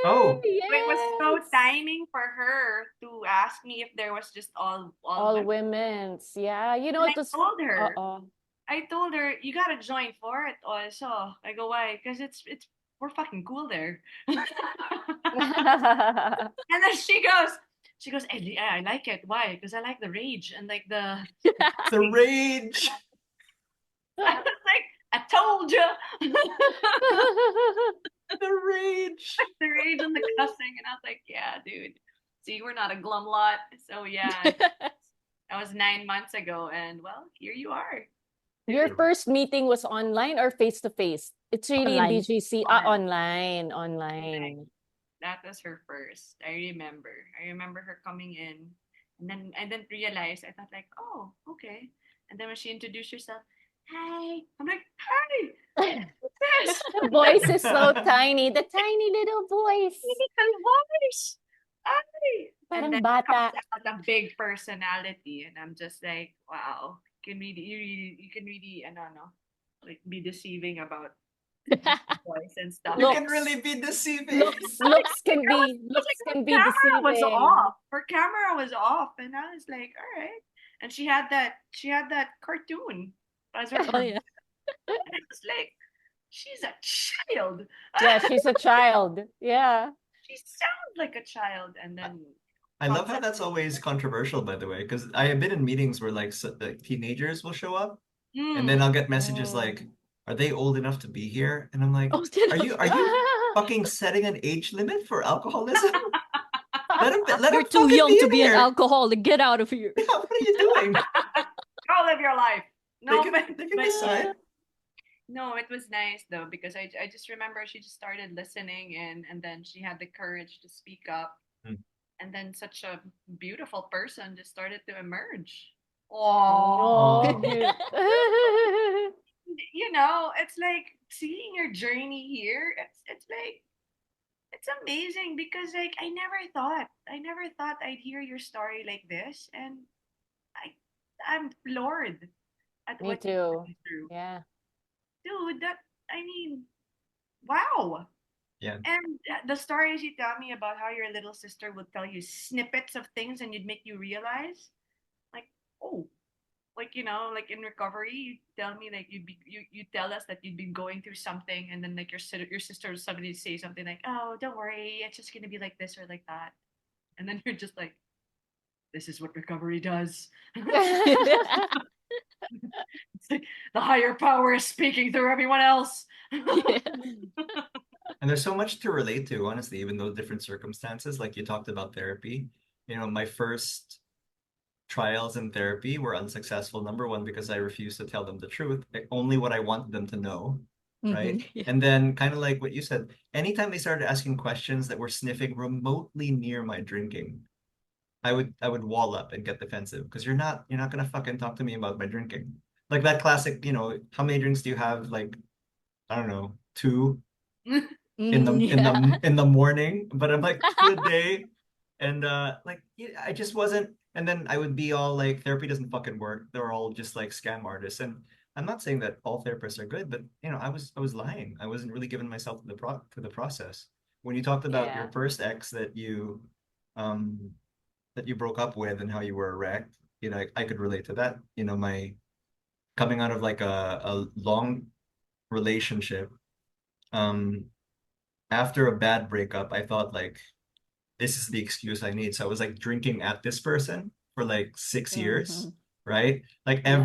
Oh, Yay, So it was so yes. timing for her to ask me if there was just all All women. women's. Yeah. You know, And it was uh-oh. I told her you gotta join for it also. I go, why? Because it's we're fucking cool there. And then she goes, I like it. Why? Because I like the rage and like the the rage. I was like, I told you. The rage. The rage and the cussing, and I was like, yeah, dude. See, we're not a glum lot. So yeah, that was 9 months ago, and well, here you are. Your first meeting was online or face to face? It's really in Online. BGC. On. Online. Like, Online. that was her first. I remember. I remember her coming in, and then I didn't realize. I thought like, oh, okay. And then when she introduced herself, hi, I'm like, hi, who's this? The voice is so tiny. The tiny little voice. Little voice. Hi. And Parang then bata. comes out a big personality, and I'm just like, wow. you can really, I don't know, like be deceiving about voice and stuff. You Look. can really be deceiving. Looks can I was be looks like, can her be camera was deceiving. off. Her camera was off, and I was like, all right. And she had that cartoon as her Oh yeah. and I was like, she's a child. Yeah, she's a child. Yeah. She sounds like a child, and then I love how concept- that's always controversial, by the way, because I have been in meetings where like teenagers will show up, and then Mm. I'll get messages like, "Are they old enough to be here?" And I'm like, Oh, did are you fucking setting an age limit for alcoholism? Let You're him too fucking young be to in be an here. alcoholic. Get out of here. Yeah, what are you doing? Go live your life. No, They can decide. no, it was nice though because I just remember she just started listening and then she had the courage to speak up, Hmm. and then such a beautiful person just started to emerge. Oh, Oh, Oh. cute. you know, it's like seeing your journey here. It's like it's amazing because like I never thought I'd hear your story like this, and I I'm floored at Me what you too. went through, Yeah. dude. That I mean, wow. Yeah. And the stories you tell me about how your little sister would tell you snippets of things and you'd make you realize, like, oh, like you know, like in recovery, you tell me like you tell us that you'd been going through something, and then like your sister would suddenly say something like, oh, don't worry, it's just gonna be like this or like that, and then you're just like, this is what recovery does. It's like the higher power is speaking through everyone else. Yeah. And there's so much to relate to, honestly, even though different circumstances. Like you talked about therapy. You know, my first trials in therapy were unsuccessful. Number one, because I refused to tell them the truth, only what I wanted them to know, right? Mhm. Yeah. And then kind of like what you said, anytime they started asking questions that were sniffing remotely near my drinking, I would wall up and get defensive because you're not gonna fucking talk to me about my drinking. Like that classic, how many drinks do you have? Like, I don't know, two in the in Yeah. the in the morning, but I'm like two a day, and like I just wasn't. And then I would be all like, therapy doesn't fucking work. They're all just like scam artists, and I'm not saying that all therapists are good, but I was lying. I wasn't really giving myself to the process. When you talked about your Yeah. first ex um that you broke up with and how you were wrecked, I could relate to that. My coming out of like a long relationship, um after a bad breakup, I thought like this is the excuse I need. So I was like drinking at this person for like 6 years, Mhm. right? Like Yeah.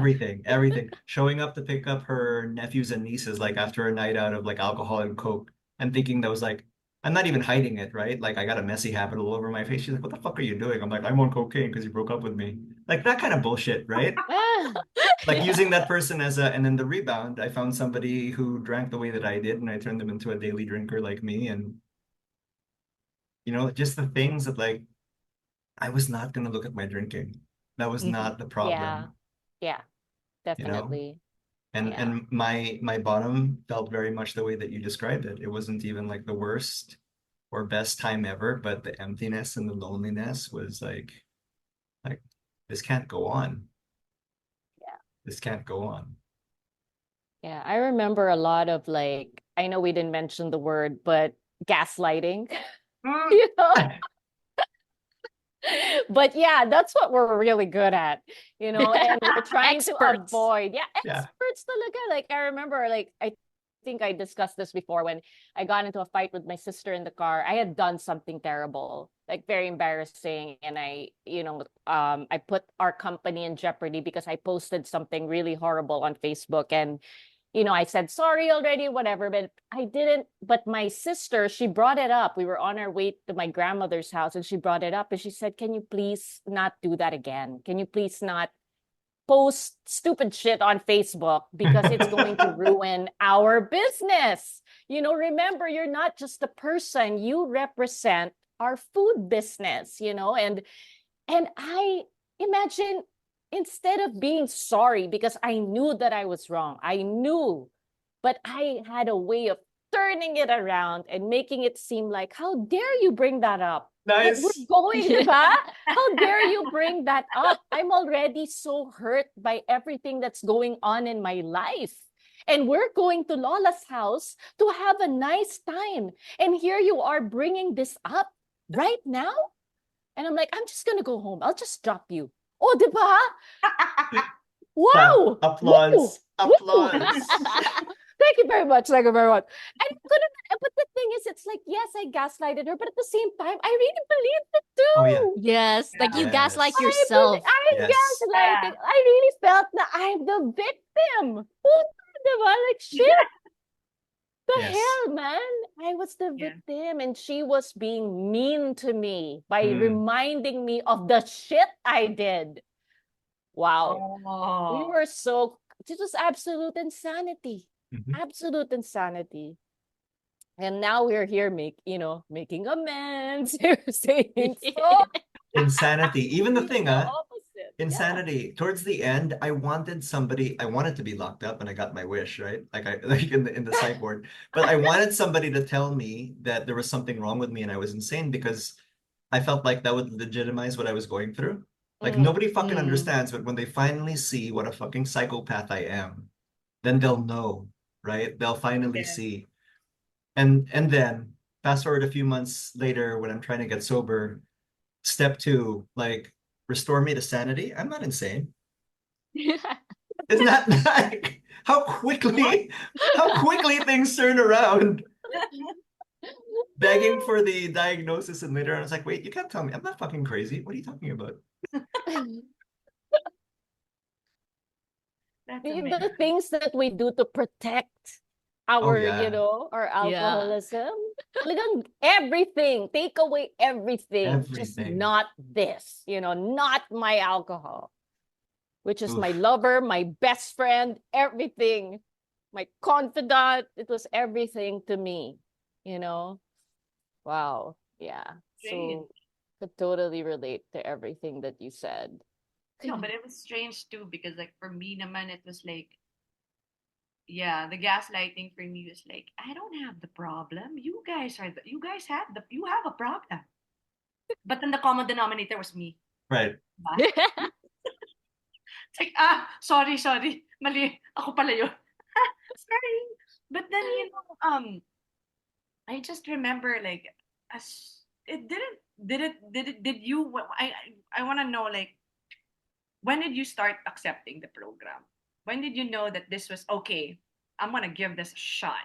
everything. Showing up to pick up her nephews and nieces like after a night out of like alcohol and coke, and thinking that was like, I'm not even hiding it, right? Like I got a messy habit all over my face. She's like, what the fuck are you doing? I'm like, I'm on cocaine because you broke up with me. Like that kind of bullshit, right? Like Yeah. using that person and then the rebound, I found somebody who drank the way that I did, and I turned them into a daily drinker like me. And just the things that like I was not gonna look at my drinking. That was Mhm. not the Yeah. problem, Yeah. you know? Definitely. And Yeah. and my bottom felt very much the way that you described it. It wasn't even like the worst or best time ever, but the emptiness and the loneliness was like this can't go on. Yeah. This can't go on. Yeah. I remember a lot of like, I know we didn't mention the word, but gaslighting, Mm. you know? But yeah, that's what we're really good at, and we're trying to Experts. avoid, yeah, Yeah. experts to look at. Like, I remember, like, I think I discussed this before when I got into a fight with my sister in the car. I had done something terrible, like very embarrassing. And I put our company in jeopardy because I posted something really horrible on Facebook. And I said sorry already, whatever, but I didn't. But my sister, she brought it up. We were on our way to my grandmother's house and she brought it up and she said, can you please not do that again? Can you please not post stupid shit on Facebook because it's going to ruin our business? Remember, you're not just a person, you represent our food business, and I imagine, instead of being sorry because I knew that I was wrong, I knew, but I had a way of turning it around and making it seem like, how dare you bring that up? Like, Nice. we're going, diba? How dare you bring that up? I'm already so hurt by everything that's going on in my life. And we're going to Lola's house to have a nice time. And here you are bringing this up right now? And I'm like, I'm just going to go home. I'll just drop you. Oh, diba? Wow! Applause. Woo! Woo! Applause. Thank you very much. Thank you very much. And I couldn't, but the thing is, it's like, yes, I gaslighted her, but at the same time, I really believed it too. Oh, yeah. Yes, like you gaslight Yes. yourself. I Yes. gaslighted. I really felt that I'm the victim. Puta, diba? Like, shit. The Yes. hell, man? I was the Yeah. victim, and she was being mean to me by Mm. reminding me of the shit I did. Wow. We Oh. were so, it was absolute insanity. Mhm. Absolute insanity. And now we're here making amends. Saying so. Insanity. Even the Doing thing, the opposite. Yeah. insanity. Towards the end, I wanted to be locked up, and I got my wish, right? Like like in the psych ward. But I wanted somebody to tell me that there was something wrong with me and I was insane, because I felt like that would legitimize what I was going through. Like, nobody fucking understands, but when they finally see what a fucking psychopath I am, then they'll know, right? They'll finally Yeah. see. And then fast forward a few months later, when I'm trying to get sober, step 2, like, restore me to sanity. I'm not insane. Isn't that like how quickly things turn around? Begging for the diagnosis, and later I was like, wait, you can't tell me I'm not fucking crazy. What are you talking about? That's The amazing. things that we do to protect our, yeah. our Yeah. alcoholism. Talagang everything. Take away everything. Just Everything. not this. Not my alcohol. Which is my Oof. lover, my best friend, everything. My confidant. It was everything to me. Wow. Yeah. Strange. So could totally relate to everything that you said. No, but it was strange too, because like for me naman, it was like, yeah, the gaslighting for me was like, I don't have the problem. You guys have a problem. But then the common denominator was me. Right. Diba? It's like, sorry, mali, ako pala yun. Sorry. But then, I just remember like, as it did you, I want to know, like, when did you start accepting the program? When did you know that this was okay? I'm gonna give this a shot.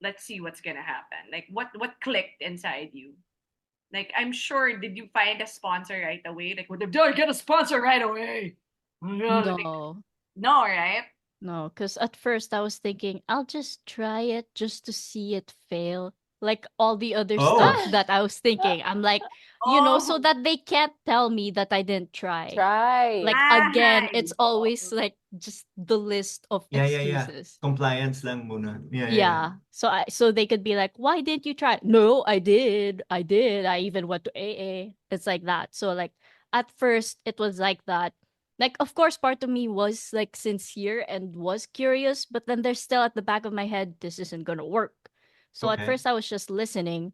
Let's see what's gonna happen. Like, what clicked inside you? Like, I'm sure, did you find a sponsor right away? Like, did I get a sponsor right away? Oh my God, like, No. no, right? No, because at first I was thinking, I'll just try it just to see it fail. Like all the other stuff Oh. that I was thinking. I'm like, so Oh, that they can't tell me that I didn't try. Try. Like again, it's nice. always like just the list of Yeah. excuses. Compliance lang muna. Yeah. Yeah. So they could be like, why didn't you try? No, I did. I did. I even went to AA. It's like that. So like at first it was like that. Like of course part of me was like sincere and was curious, but then there's still at the back of my head, this isn't gonna work. So at Okay. first I was just listening.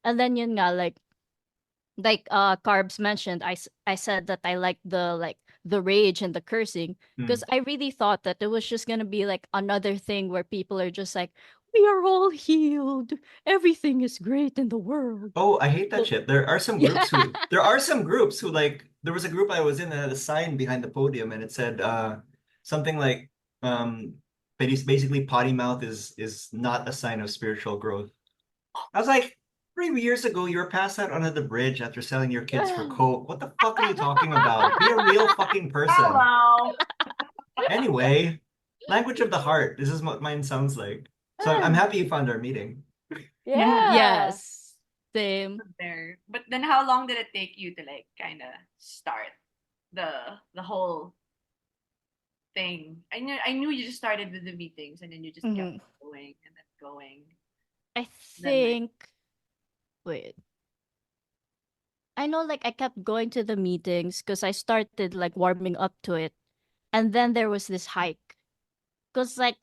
And then yun nga, like Carbs mentioned, I said that I like the rage and the cursing because I really thought that it was just gonna be like another thing where people are just like, we are all healed, everything is great in the world. Oh, I hate that So- shit. There are some groups who like, there was a group I was in that had a sign behind the podium, and it said something like basically potty mouth is not a sign of spiritual growth. I was like, 3 years ago you were passed out under the bridge after selling your kids for coke. What the fuck are you talking about? Be a real fucking person. Hello. Anyway, language of the heart. This is what mine sounds like. So I'm happy you found our meeting. Yeah. Yes. Same. There. But then how long did it take you to like kind of start the whole thing? I knew you just started with the meetings and then you just kept going and then going. I Then, like- think wait. I know like I kept going to the meetings because I started like warming up to it. And then there was this hike. Because like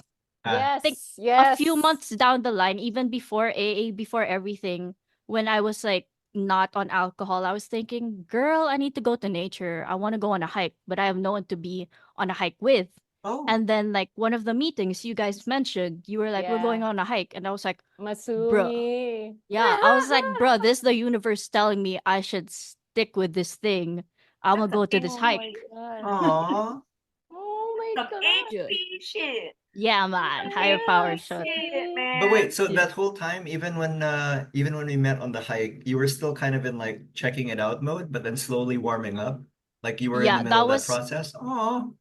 think Yes, a few yes. months down the line, even before AA, before everything, when I was like not on alcohol, I was thinking, girl, I need to go to nature. I want to go on a hike, but I have no one to be on a hike with. Oh, And then like one of the meetings you guys mentioned, you were like, we're going Yeah. on a hike. And I was like, bruh. Masumi. Yeah, I was like, bruh, this is the universe telling me I should stick with this thing. I'm gonna go to this Oh my hike. god. aw. Oh my Some god. Yeah, HP shit. yeah, man. Higher power shot. Shit, But man. wait, so Yeah. that whole time, even when we met on the hike, you were still kind of in like checking it out mode, but then slowly warming up. Like you were in the Yeah, middle that of that was process. Oh,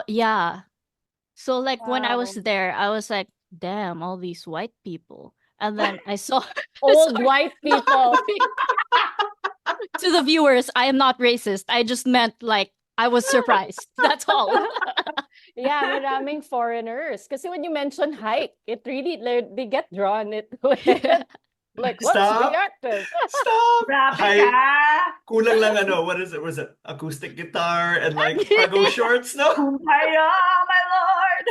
yeah. So like when I was Wow. there, I was like, damn, all these white people. And then I saw Old sorry, white people. to the viewers, I am not racist. I just meant like I was surprised. That's all. Yeah, maraming foreigners. Kasi when you mention hike, it really, they get drawn into it. Like, what's stop, reactive? stop. Grabe Hike. ka. Kulang lang ano, what is it? Was it acoustic guitar and like cargo shorts? No? Kumbaya, my lord.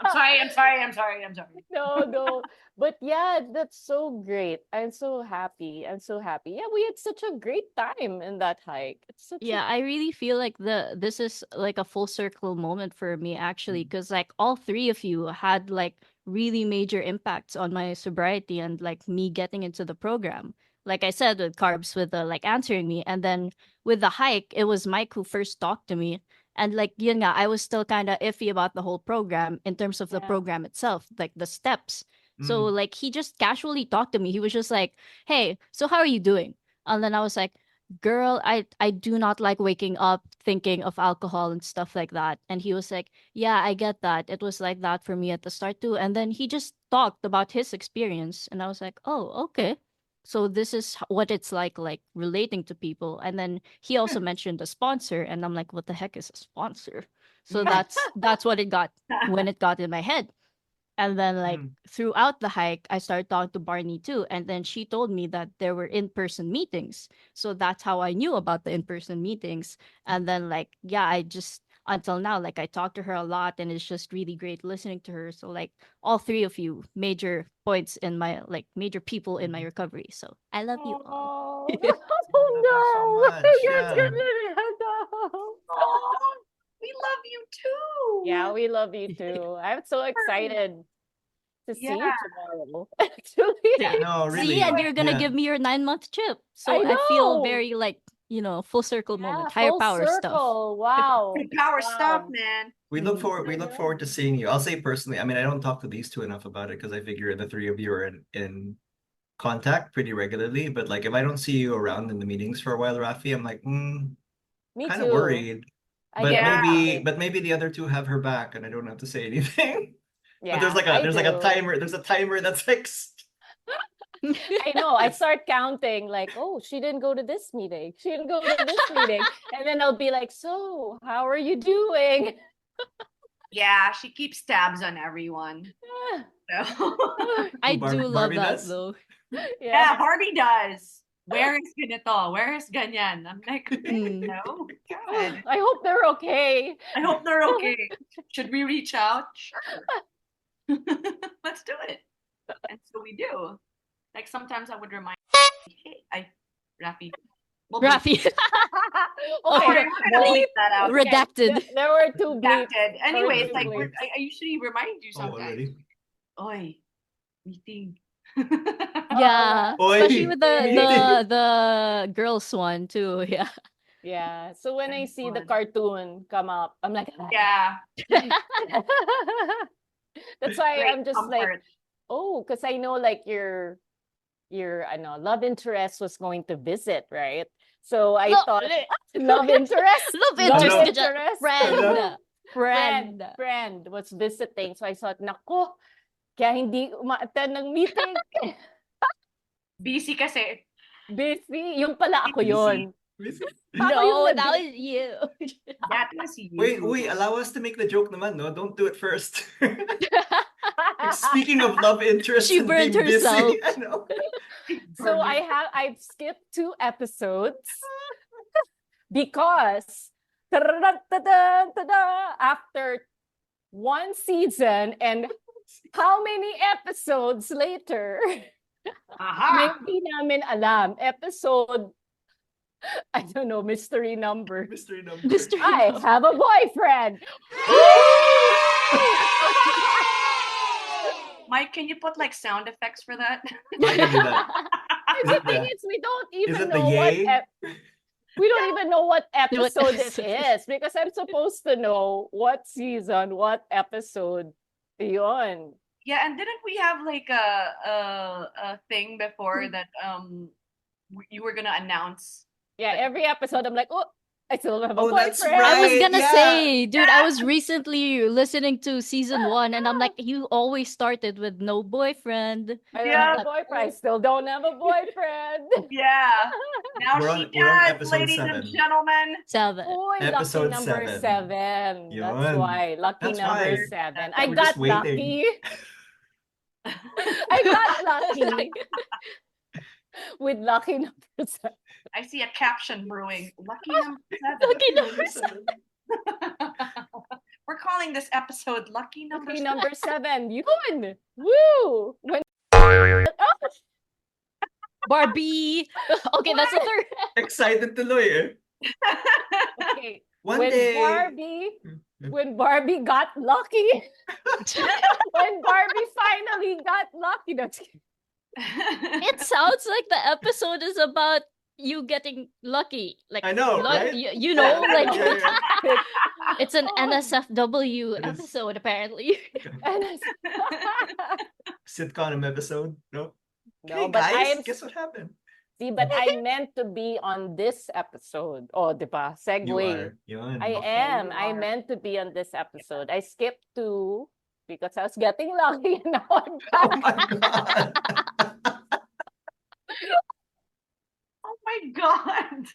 I'm sorry. No, no. But yeah, that's so great. I'm so happy. I'm so happy. Yeah, we had such a great time in that hike. It's such Yeah, I really feel like this is like a full circle moment for me actually, because like all three of you had like really major impacts on my sobriety and like me getting into the program. Like I said with Carbs, with the like answering me, and then with the hike, it was Mike who first talked to me. And like yun nga, I was still kind of iffy about the whole program in terms of the Yeah. program itself, like the steps. So Mm. like he just casually talked to me. He was just like, "Hey, so how are you doing?" And then I was like, girl, I do not like waking up thinking of alcohol and stuff like that. And he was like, yeah, I get that. It was like that for me at the start too. And then he just talked about his experience, and I was like, oh, okay. So this is what it's like relating to people. And then he also mentioned a sponsor, and I'm like, what the heck is a sponsor? So Mm. that's what it got when it got in my head. And then like Mm. throughout the hike, I started talking to Barney too. And then she told me that there were in-person meetings. So that's how I knew about the in-person meetings. And then like, yeah, I just until now, like I talk to her a lot, and it's just really great listening to her. So like all three of you major points in my like major people in my recovery. So I love you all. Oh, I love you so oh no. much. That's Yeah. gonna Oh, we love you too. Yeah, we love you too. I'm so excited to see you Yeah. tomorrow. Actually, Yeah. No, See, really. and you're gonna Yeah. give me your 9-month chip. So I I feel know. very like, full circle Yeah, moment, higher full power stuff. circle. Wow. Good power stuff, Wow. man. We look Mm. forward. We look Yeah. forward to seeing you. I'll say personally. I mean, I don't talk to these two enough about it because I figure the three of you are in contact pretty regularly. But like, if I don't see you around in the meetings for a while, Rafi, I'm like, Me kind of too. worried. I But get Yeah. maybe, it. but maybe the other two have her back, and I don't have to say anything. But Yeah, I there's like a do. timer. There's a timer that's like. I know. I start counting like, oh, she didn't go to this meeting. She didn't go to this meeting. And then I'll be like, so how are you doing? Yeah, she keeps tabs on everyone. So. I Bar- do love Barbie that does? though. Yeah, Barbie does. Where is ganito? Where is ganyan? I'm like, Mm. no, God. I hope they're okay. I hope they're okay. Should we reach out? Sure. Let's do it. And so we do. Like sometimes I would remind, hey, Rafi. We'll bleep- Rafi. Oh, Okay, I'm gonna bleep. bleep that out. Redacted. There were two bleeps. Redacted. Anyway, it's two like bleeps. I usually remind you Oh, sometimes. already. Oi, meeting. Yeah. Oi, Especially with the meeting. the girls one too. Yeah. Yeah. So when I That's see the fun. cartoon come up, I'm like, Yeah. that's why Great I'm just like, comfort. oh, because I know like your I know love interest was going to visit, right? So I thought love interest, Love Love interest. interest. ka dyan. Friend. Hello? Friend. friend was visiting. So I thought, nako, kaya hindi uma-attend ng meeting. Busy kasi. Busy. Yung pala ako Busy. yun. Ako yung No, nag- that was you. That was you. Wait, allow us to make the joke naman, no? Don't do it first. Speaking of love interest She and burned being herself. busy, I know. So I've skipped 2 episodes because after one season and how many episodes later? Aha! Hindi namin alam. Episode, I don't know, mystery number. Mystery number. Mystery I have a boyfriend. Mike, can you put like sound effects for that? I can do that. Is The it thing the, is, we don't is even it the know what yay? we don't even know what episode it episode. is because I'm supposed to know what season, what episode yun. Yeah, and didn't we have like a thing before that you were gonna announce? Yeah, every episode I'm like, oh, I still have a Oh, that's boyfriend. I was right. gonna yeah. say, dude, I was recently listening to season 1 and I'm like, you always started with no boyfriend. I don't Yeah. have a boyfriend. I still don't have a boyfriend. Yeah. Now We're she on- we're on does, episode ladies 7. and gentlemen. 7. Oy, Episode lucky number 7. 7. That's Yun. why. Lucky That's number why. 7. We're I just got waiting. lucky. I got lucky with lucky number 7. I see a caption brewing. Lucky number 7. Lucky number 7. We're calling this episode Lucky Number Lucky 7. number 7. Yun. Woo. When Barbie. Okay, that's the third. Excited tuloy eh. okay, One when day. Barbie got lucky, when Barbie finally got lucky, that's It sounds like the episode is about you getting lucky. Like I know, right? you know, like Yeah, yeah. it's an Oh. NSFW It is. episode apparently. and it's, Sitcom episode. No. no, Hey but I guys, am guess what happened? see, but I meant to be on this episode. Oh, diba? You Segue. are. Yun. I Okay, am. you I are. meant to be on this episode. I skipped 2 because I was getting lucky and now I'm Oh back. my god. Oh my god.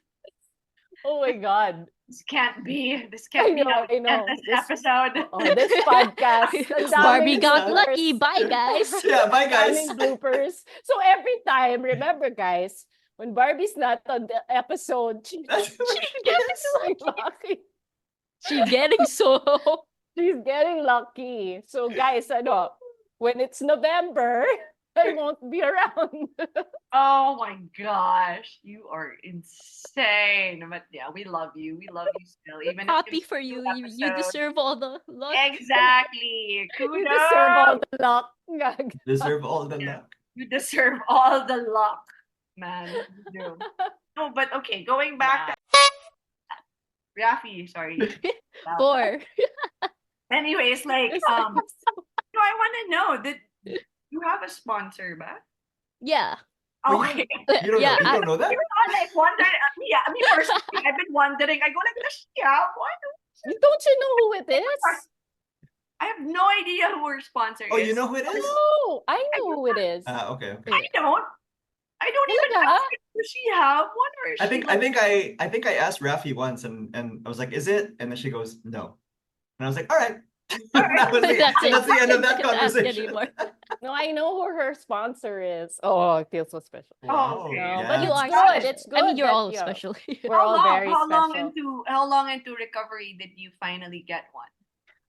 Oh my god. This can't be. This can't be I know. this This- episode. Oh, this podcast. ang Barbie daming got bloopers. lucky. Bye guys. Yeah, bye guys. Daming bloopers. So every time, remember guys, when Barbie's not on the episode, she's getting lucky. She's getting so She's getting lucky. So guys, when it's November, I won't be around. Oh my gosh. You are insane. But yeah, we love you. We love you still. Even if happy you for you. missed You episode. deserve all the luck. Exactly. Kudos. You deserve all the luck. Deserve all the Yeah. luck. You deserve all the luck, man. You do. No, but okay, going back to Rafi, sorry. Wow. 4. Anyways, like no, I want to know that you have a sponsor, ba? Yeah. Oh, Okay. You don't Yeah, know, you don't know that? I like wonder. Yeah, I mean, personally, I've been wondering. I go like, yeah, what? Don't you know who it is? I have no idea who her sponsor Oh, is. you know who it is? No, I know who it is. Okay. I don't. I don't even Talaga? know. Does she have one or is I she think like- I think I asked Rafi once and I was like, is it? And then she goes, no. And I was like, all right. That was it. That's And it. that's the end of that You can't ask conversation. anymore. No, I know who her sponsor is. Oh, I feel so special. Oh, okay. No, yeah. but You it's are good. special. It's good. I mean, you're that, all yeah, special. We're all very how long special. into recovery did you finally get one?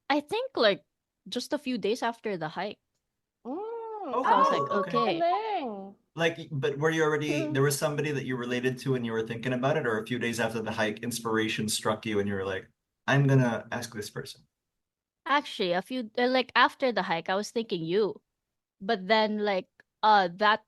I think like just a few days after the hike. Mm, Oh, So I was Oh, like, okay. okay. galing. Like, but were you already, there was somebody that you related to and you were thinking about it, or a few days after the hike, inspiration struck you and you were like, I'm gonna ask this person. Actually, a few like after the hike, I was thinking you, but then like that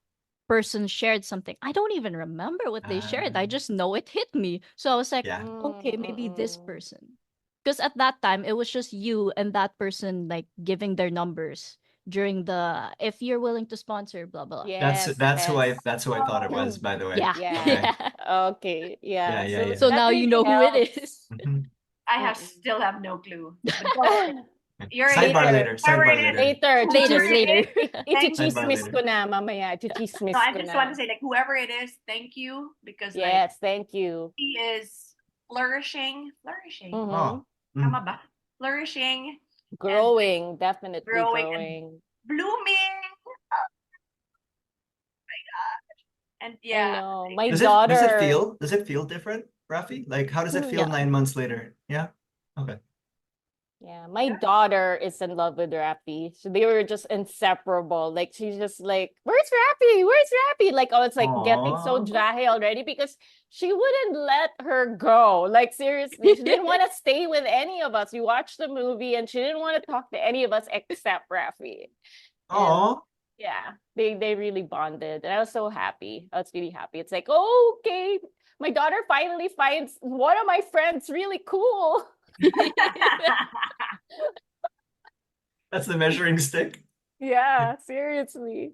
person shared something. I don't even remember what they shared. I Ah. just know it hit me. So I was like, Yeah. okay, maybe this Mm. person. Because at that time, it was just you and that person like giving their numbers during the if you're willing to sponsor, blah blah. Yes, That's who I yes. thought it was, by the way. Yeah. Yeah. Yeah. Okay. Yeah. Yeah, yeah. So that now you know really who it helps. is. Mhm. I still have no clue. But go ahead. You're Sidebar later. later. Sidebar Whoever it later. is. Later. Later, Whoever it later. is, Ichichismis later. ko na mamaya. Ichichismis No, I ko just na. want to say, like, whoever it is, thank you because like Yes, thank you. he is flourishing. Flourishing. Mhm. Oh. Tama ba? Flourishing, Growing, definitely Growing and- growing. blooming. Oh my gosh. And I yeah, know. My Does daughter. does it feel different, Rafi? Like, how does it feel Yeah. 9 months later? Yeah. Okay. Yeah, my daughter is in love with Rafi. So they were just inseparable. Like she's just like, "Where's Rafi? Where's Rafi?" Like, oh, it's like getting so Aw. jahe already because she wouldn't let her go. Like seriously, she didn't want to stay with any of us. We watched the movie and she didn't want to talk to any of us except Rafi. And Aw. yeah, they really bonded. And I was so happy. I was really happy. It's like, oh, okay, my daughter finally finds one of my friends really cool. That's the measuring stick. Yeah, seriously.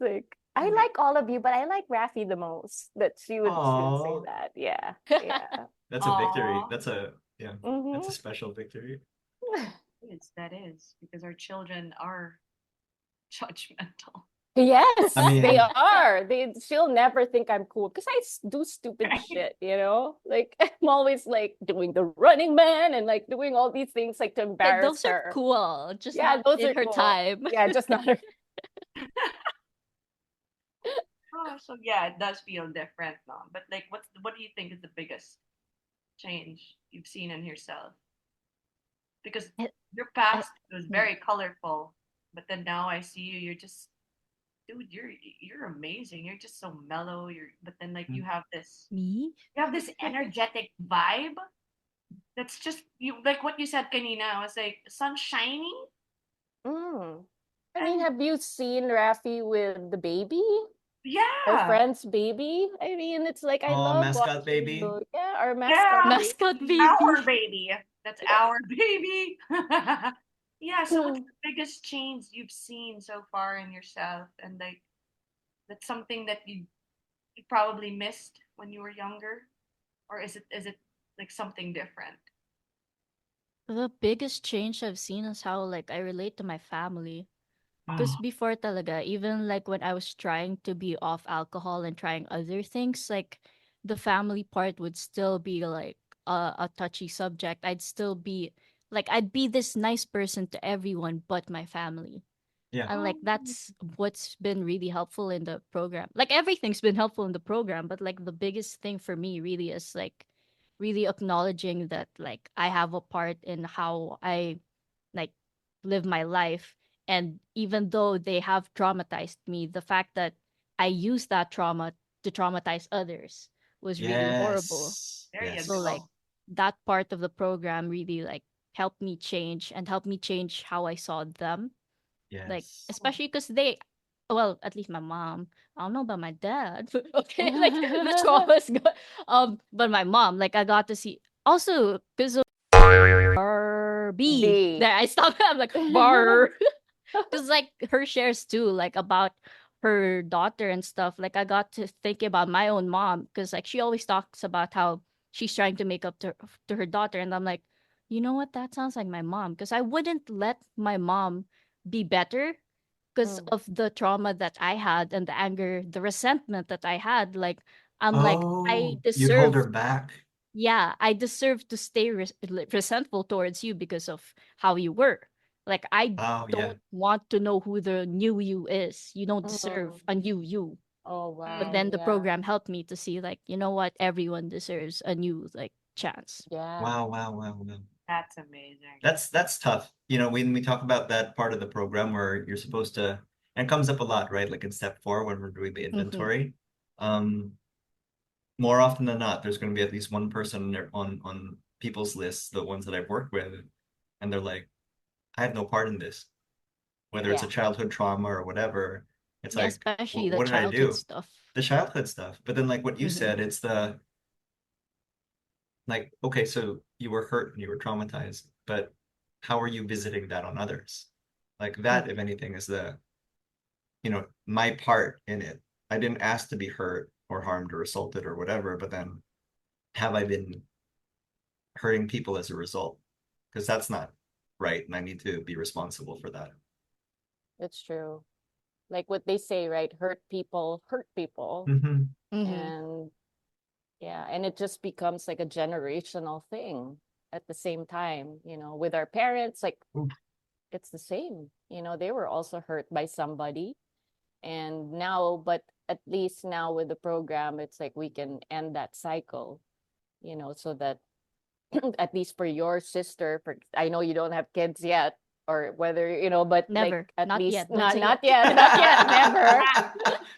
Like, I like all of you, but I like Rafi the most. That she would say Aw. that. Yeah. Yeah. That's a victory. Aw. That's a Mm-hmm. special victory. That is because our children are judgmental. Yes, I mean, they are. She'll never think I'm cool because I do stupid shit, you know? Like I'm always like doing the running man and like doing all these things like to Like embarrass those are her. cool, just Yeah, not those in are her cool. time. Yeah, just not her. Oh, so yeah, it does feel different now. But like, what do you think is the biggest change you've seen in yourself? Because I- your I- past was mm. very colorful, but then now I see you. You're just, dude. You're amazing. You're just so mellow. But then like Mm. Me? you have this energetic vibe. That's just you. Like what you said, kanina. I was like, sun shining. Mm. I mean, And have you seen Rafi with the baby? Our yeah, friend's baby. I mean, it's like I oh, love mascot watching baby. the yeah, our mascot yeah. Mascot baby. Our baby. baby. That's our baby. Yeah, so what's the biggest change you've seen so far in yourself? And like that's something that you probably missed when you were younger? Or is it like something different? The biggest change I've seen is how like I relate to my family. Because Mm. before talaga, even like when I was trying to be off alcohol and trying other things, like the family part would still be like a touchy subject. I'd be this nice person to everyone but my family. Yeah. And like Oh, that's what's been really helpful in the program. Like everything's been helpful in the program, but like the biggest thing for me really is like really acknowledging that like I have a part in how I like live my life. And even though they have traumatized me, the fact that I use that trauma to traumatize others was really horrible. Yes. there you So Yes. like go. that part of the program really like helped me change and helped me change how I saw them. Like Yes. especially because they well, at least my mom. I don't know about my dad. Okay, like the trauma's good. But my mom, like I got to see also because of Barbie. B. There, I stopped. I'm like Bar, because like her shares too, like about her daughter and stuff. Like I got to think about my own mom because like she always talks about how she's trying to make up to her daughter, and I'm like, you know what? That sounds like my mom because I wouldn't let my mom be better because Mm, of the trauma that I had and the anger, the resentment that I had. Like I'm like I Oh, you'd hold deserve her back. yeah, I deserve to stay resentful towards you because of how you were. Like, I Oh, yeah. don't want to know who the new you is. You don't mm. deserve a new you. Oh But wow, Mm, then the yeah. program helped me to see, like, you know what? Everyone deserves a new, like, chance. Yeah. Wow, wow, wow, wow. that's amazing. That's tough. You know, when we talk about that part of the program where you're supposed to, and it comes up a lot, right? Like in step 4 when we're doing the Mm-hmm. inventory. Um, More often than not, there's going to be at least one person on people's lists, the ones that I've worked with, and they're like, I have no part in this. Whether it's a Yeah. childhood trauma or whatever, it's Yeah, like, especially the what did I childhood do? stuff. The childhood stuff. But then, like what you Mm-hmm. said, it's the like, okay, so you were hurt and you were traumatized, but how are you visiting that on others? Like that, if anything, is my part in it. I didn't ask to be hurt or harmed or assaulted or whatever, but then have I been hurting people as a result? Because that's not right, and I need to be responsible for that. It's true. Like what they say, right? Hurt people hurt people. Mm-hmm. Mm-hmm. And yeah, and it just becomes like a generational thing at the same time, with our parents, like it's the same. They were also hurt by somebody. And now, but at least now with the program, it's like we can end that cycle, so that at least for your sister, I know you don't have kids yet, or whether, but Never. like at Not least yet. Don't not say not it. yet, not yet, never.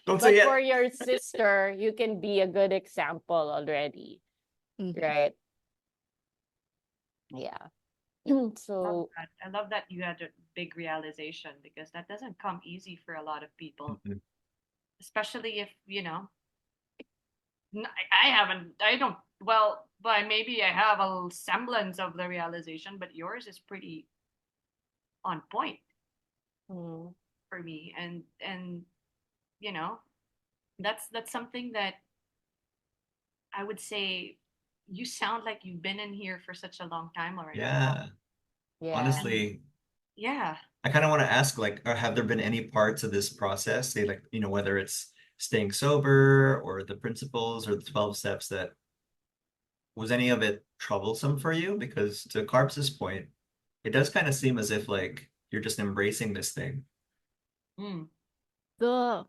Don't But say for it. your sister, you can be a good example already, Mhm. right? Yeah. Love So that. I love that you had a big realization because that doesn't come easy for a lot of people, Mhm. especially if, I haven't, I don't, well, but maybe I have a semblance of the realization, but yours is pretty on point mm, for me. And, you know, that's something that I would say you sound like you've been in here for such a long time already. Yeah. yeah. Honestly, Yeah. I kind of want to ask, like, have there been any parts of this process, say, like, whether it's staying sober or the principles or the 12 steps, that was any of it troublesome for you? Because to Carbs's point, it does kind of seem as if like you're just embracing this thing. Mm. The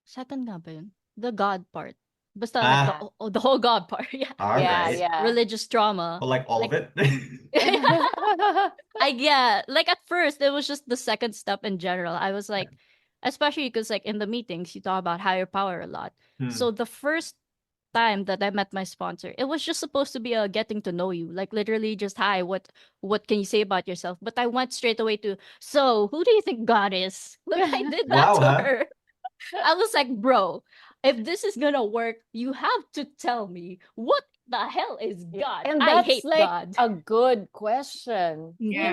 second nga ba yun? The God part. Basta like Ah, the whole God part. Yeah. all Like Yeah, right. this yeah. religious trauma. But like all Like of it. like at first it was just the second step in general. I was like, especially because like in the meetings you talk about higher power a lot. Hmm. So the first time that I met my sponsor, it was just supposed to be a getting to know you. Like literally just hi, what can you say about yourself? But I went straight away to, so who do you think God is? Like I did that Wow, to huh? her. I was like, bro, if this is gonna work, you have to tell me what the hell is Yeah, God? and I that's hate like God. a good question, Yeah.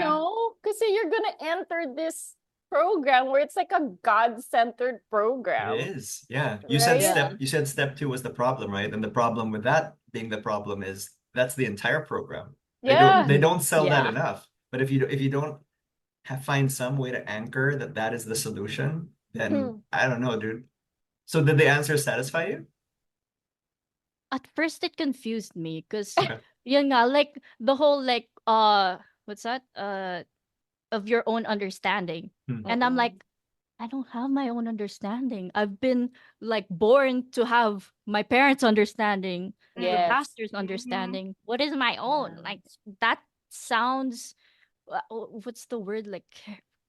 because you're gonna enter this program where it's like a God-centered It program, is. Yeah. right? Yeah. You said step two was the problem, right? And the problem with that being the problem is that's the entire program. Yeah. They don't sell that Yeah. enough. But if you don't find some way to anchor that is the solution, then I don't know, dude. So did the answer satisfy you? At first it confused me because Okay. yun nga, like the whole like what's that? Of your own understanding. Hmm. And I'm like, I don't have my own understanding. I've been like born to have my parents' understanding, the Mm. Yes. pastor's Mhm. understanding. What is my own? Yeah. Like that sounds what's the word, like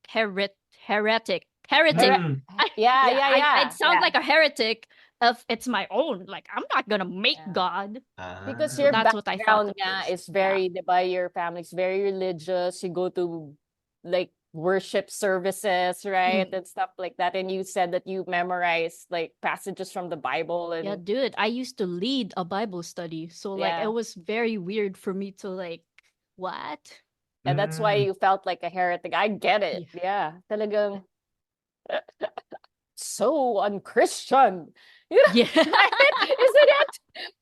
heretic. Hera- Mm. Yeah, Yeah, yeah, I'd yeah. sound Yeah. like a heretic if it's my own. Like I'm not gonna make Yeah. God. Because So your Ah. that's what I thought background at nga first. is Yeah. very, diba, your family's very religious. You go to like worship services, right? Mm. And stuff like that. And you said that you memorize like passages from the Bible Yeah, and dude, I used to lead a Bible study. So like it yeah. was very weird for me to like what? And that's why Mm. you felt like a heretic. I get it. Yeah. Yeah. Talagang so unchristian. You know, Yeah. right? Isn't it?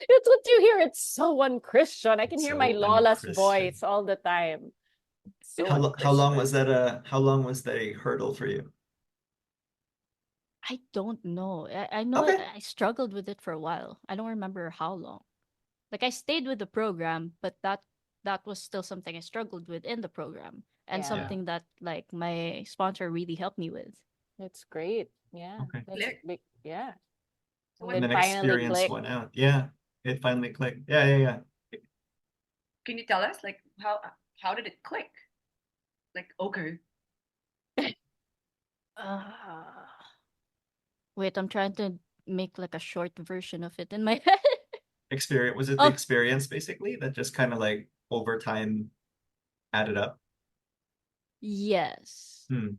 It's what you hear. It's so unchristian. I can It's hear my so Lola's unchristian. voice all the time. So How long was unchristian. that how long was that a hurdle for you? I don't know. I know Okay. I struggled with it for a while. I don't remember how long. Like I stayed with the program, but that was still something I struggled with in the program and Yeah. Yeah. something that like my sponsor really helped me with. It's great. Yeah. Okay. That's Click. big. Yeah. So And what And then then finally experience click. went out. Yeah. It finally clicked. Yeah, yeah, yeah. can you tell us like how did it click? Like, okay. Uh, wait, I'm trying to make like a short version of it in my head. Experience, was it the Oh, experience basically that just kind of like over time added up? yes. Hmm.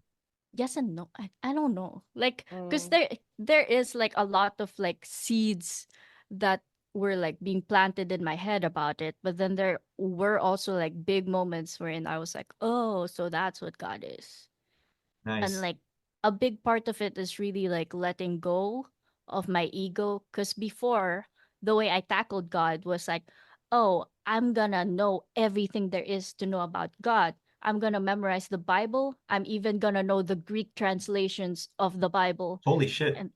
Yes and no. I don't know. Like because Mm, there is like a lot of like seeds that were like being planted in my head about it, but then there were also like big moments wherein I was like, oh, so that's what God is. And Nice. like a big part of it is really like letting go of my ego, because before the way I tackled God was like, oh, I'm gonna know everything there is to know about God. I'm gonna memorize the Bible. I'm even gonna know the Greek translations of the Bible. Holy shit. And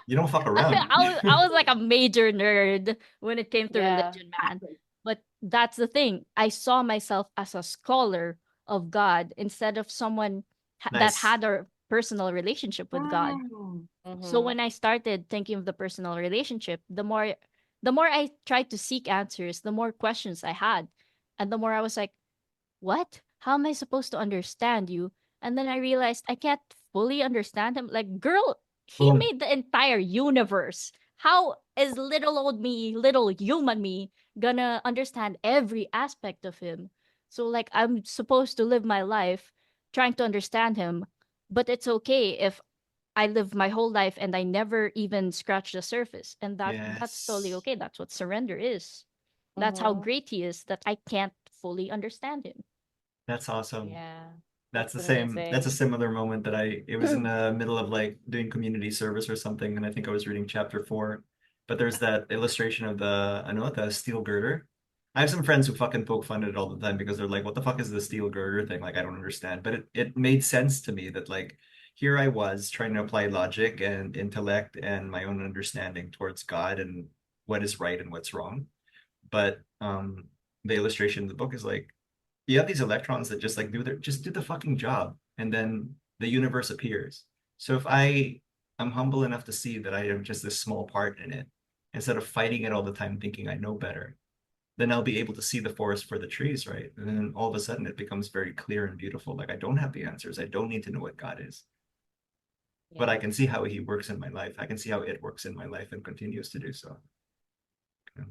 You don't fuck around. I was like a major nerd when it came to yeah. religion, man. But that's the thing. I saw myself as a scholar of God instead of someone that Nice. had a personal relationship with God. Mm. So Mm-hmm. when I started thinking of the personal relationship, the more I tried to seek answers, the more questions I had. And the more I was like, what? How am I supposed to understand you? And then I realized I can't fully understand him. Like, girl, he Boom. made the entire universe. How is little old me, little human me, gonna understand every aspect of him? So, like, I'm supposed to live my life trying to understand him, but it's okay if I live my whole life and I never even scratch the surface. And that's totally Yes. okay. That's what surrender is. That's how Mm-hmm. great he is that I can't fully understand him. That's awesome. Yeah. That's That's the same. That's a amazing. similar moment that it was in the middle of like doing community service or something, and I think I was reading chapter 4. But there's that illustration of the steel girder. I have some friends who fucking poke fun at it all the time because they're like, what the fuck is the steel girder thing? Like, I don't understand. But it made sense to me that like here I was trying to apply logic and intellect and my own understanding towards God and what is right and what's wrong. But the illustration in the book is like you have these electrons that just like do the fucking job, and then the universe appears. So if I'm humble enough to see that I am just this small part in it, instead of fighting it all the time thinking I know better, then I'll be able to see the forest for the trees, right? And then all of a sudden it becomes very clear and beautiful. Like I don't have the answers. I don't need to know what God is, but I Yeah. can see how he works in my life. I can see how it works in my life and continues to do so. Yeah.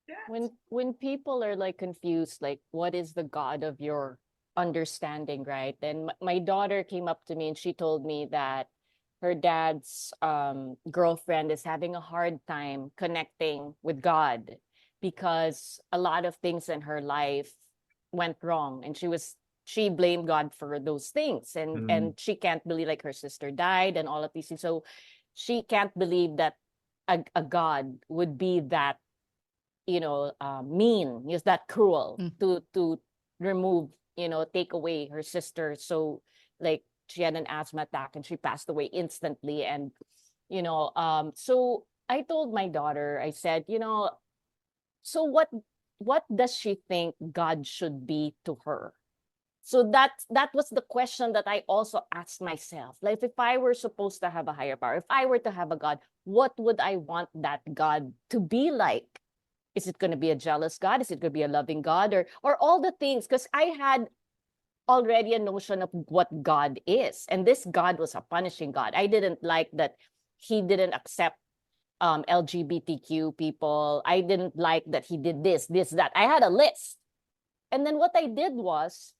Yeah. When people are like confused, like what is the God of your understanding, right? Then my daughter came up to me and she told me that her dad's girlfriend is having a hard time connecting with God because a lot of things in her life went wrong, and she blamed God for those things, and Mm, she can't believe, like, her sister died and all of these things. So she can't believe that a God would be that, mean, is that cruel Mm. to remove, take away her sister. So, like, she had an asthma attack and she passed away instantly. And, so I told my daughter, I said, so what does she think God should be to her? So that was the question that I also asked myself. Like, if I were supposed to have a higher power, if I were to have a God, what would I want that God to be like? Is it going to be a jealous God? Is it going to be a loving God? Or all the things? Because I had already a notion of what God is. And this God was a punishing God. I didn't like that he didn't accept LGBTQ people. I didn't like that he did this, that. I had a list. And then what I did was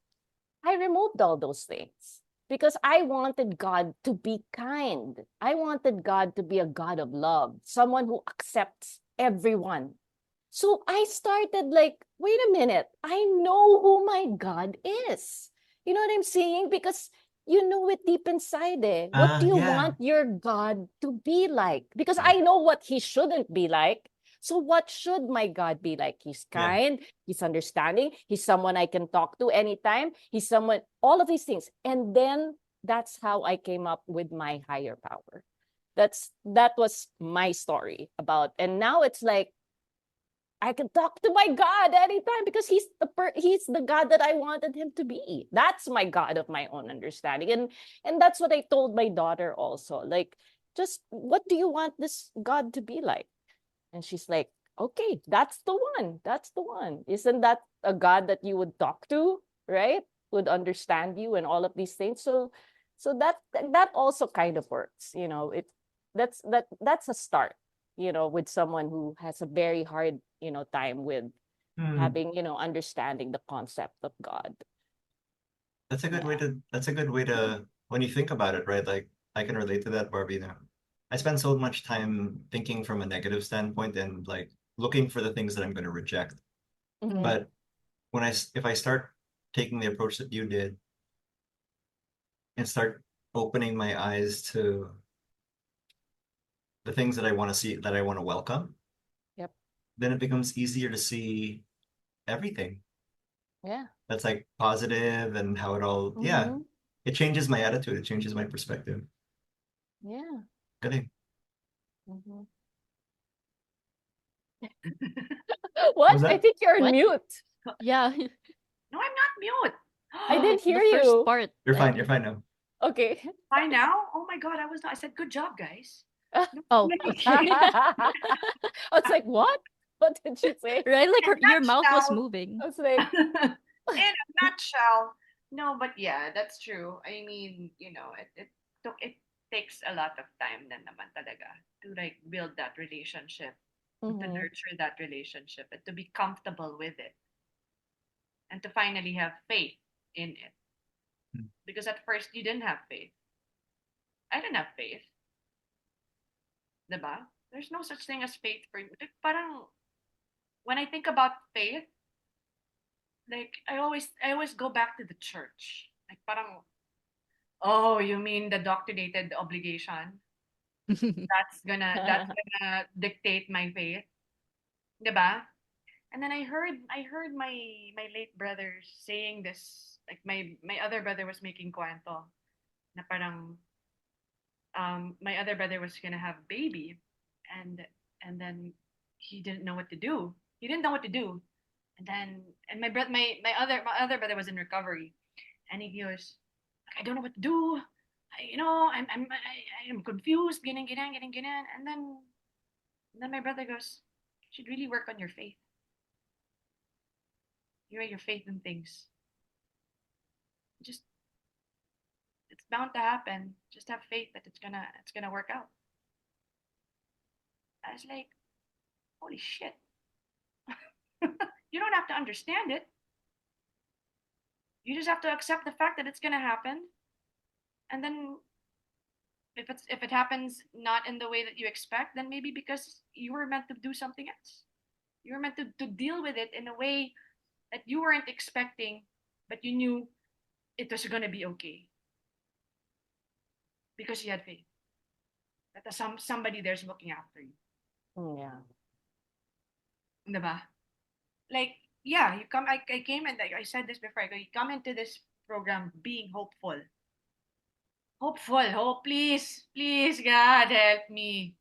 I removed all those things because I wanted God to be kind. I wanted God to be a God of love, someone who accepts everyone. So I started like, wait a minute, I know who my God is. You know what I'm saying? Because you know it deep inside. Eh. What do you yeah. want your God to be like? Because I know what he shouldn't be like. So what should my God be like? He's Yeah. kind, he's understanding, he's someone I can talk to anytime, he's someone, all of these things. And then that's how I came up with my higher power. That was my story about, and now it's like I can talk to my God anytime because he's the God that I wanted him to be. That's my God of my own understanding. And that's what I told my daughter also. Like, just what do you want this God to be like? And she's like, okay, that's the one. That's the one. Isn't that a God that you would talk to, right? Would understand you and all of these things. So that also kind of works. That's a start, with someone who has a very hard, time with Hmm. having, understanding the concept of God. Yeah. That's a good way to when you think about it, right? Like I can relate to that, Barbie. Now, I spend so much time thinking from a negative standpoint and like looking for the things that I'm going to reject. Mm-hmm. But if I start taking the approach that you did and start opening my eyes to the things that I want to see, that I want to welcome, Yep. then it becomes easier to see everything Yeah. that's like positive and how it all, yeah, Mm-hmm. it changes my attitude. It changes my perspective. Yeah. Good. Mm-hmm. What What? was I that? think you're on What? mute. Yeah, No, I'm not mute. I didn't the hear first you. part. You're fine. You're fine now. Okay. Fine now? Oh my God, I was not. I said, good job, guys. No, Oh, like, okay. I was like, what? What did she say? Right? Like In a your mouth was nutshell. moving. I was like, In a nutshell. No, but yeah, that's true. I mean, it takes a lot of time then naman talaga to like build that relationship, and to mhm, nurture that relationship, and to be comfortable with it, and to finally have faith in it. Hmm. Because at first you didn't have faith. I didn't have faith, diba? There's no such thing as faith for me. Like, parang when I think about faith, like I always go back to the church. Like parang, oh, you mean the doctrinated obligation? That's gonna dictate my faith, 'di ba? And then I heard my late brother saying this, like my other brother was making kwento na parang my other brother was gonna have a baby, and and then he didn't know what to do. He didn't know what to do. And my other brother was in recovery, and he goes, I don't know what to do. I'm confused, ganyan. And then my brother goes, you should really work on your faith. Your faith in things. Just it's bound to happen. Just have faith that it's gonna work out. I was like, holy shit. You don't have to understand it. You just have to accept the fact that it's gonna happen. And then if it happens not in the way that you expect, then maybe because you were meant to do something else. You were meant to deal with it in a way that you weren't expecting, but you knew it was gonna be okay. Because you had faith. That somebody there's looking after you. yeah. Diba? Like, yeah, you come I came and like I said this before, you come into this program being hopeful. Hopeful, hope, please, please, God help me.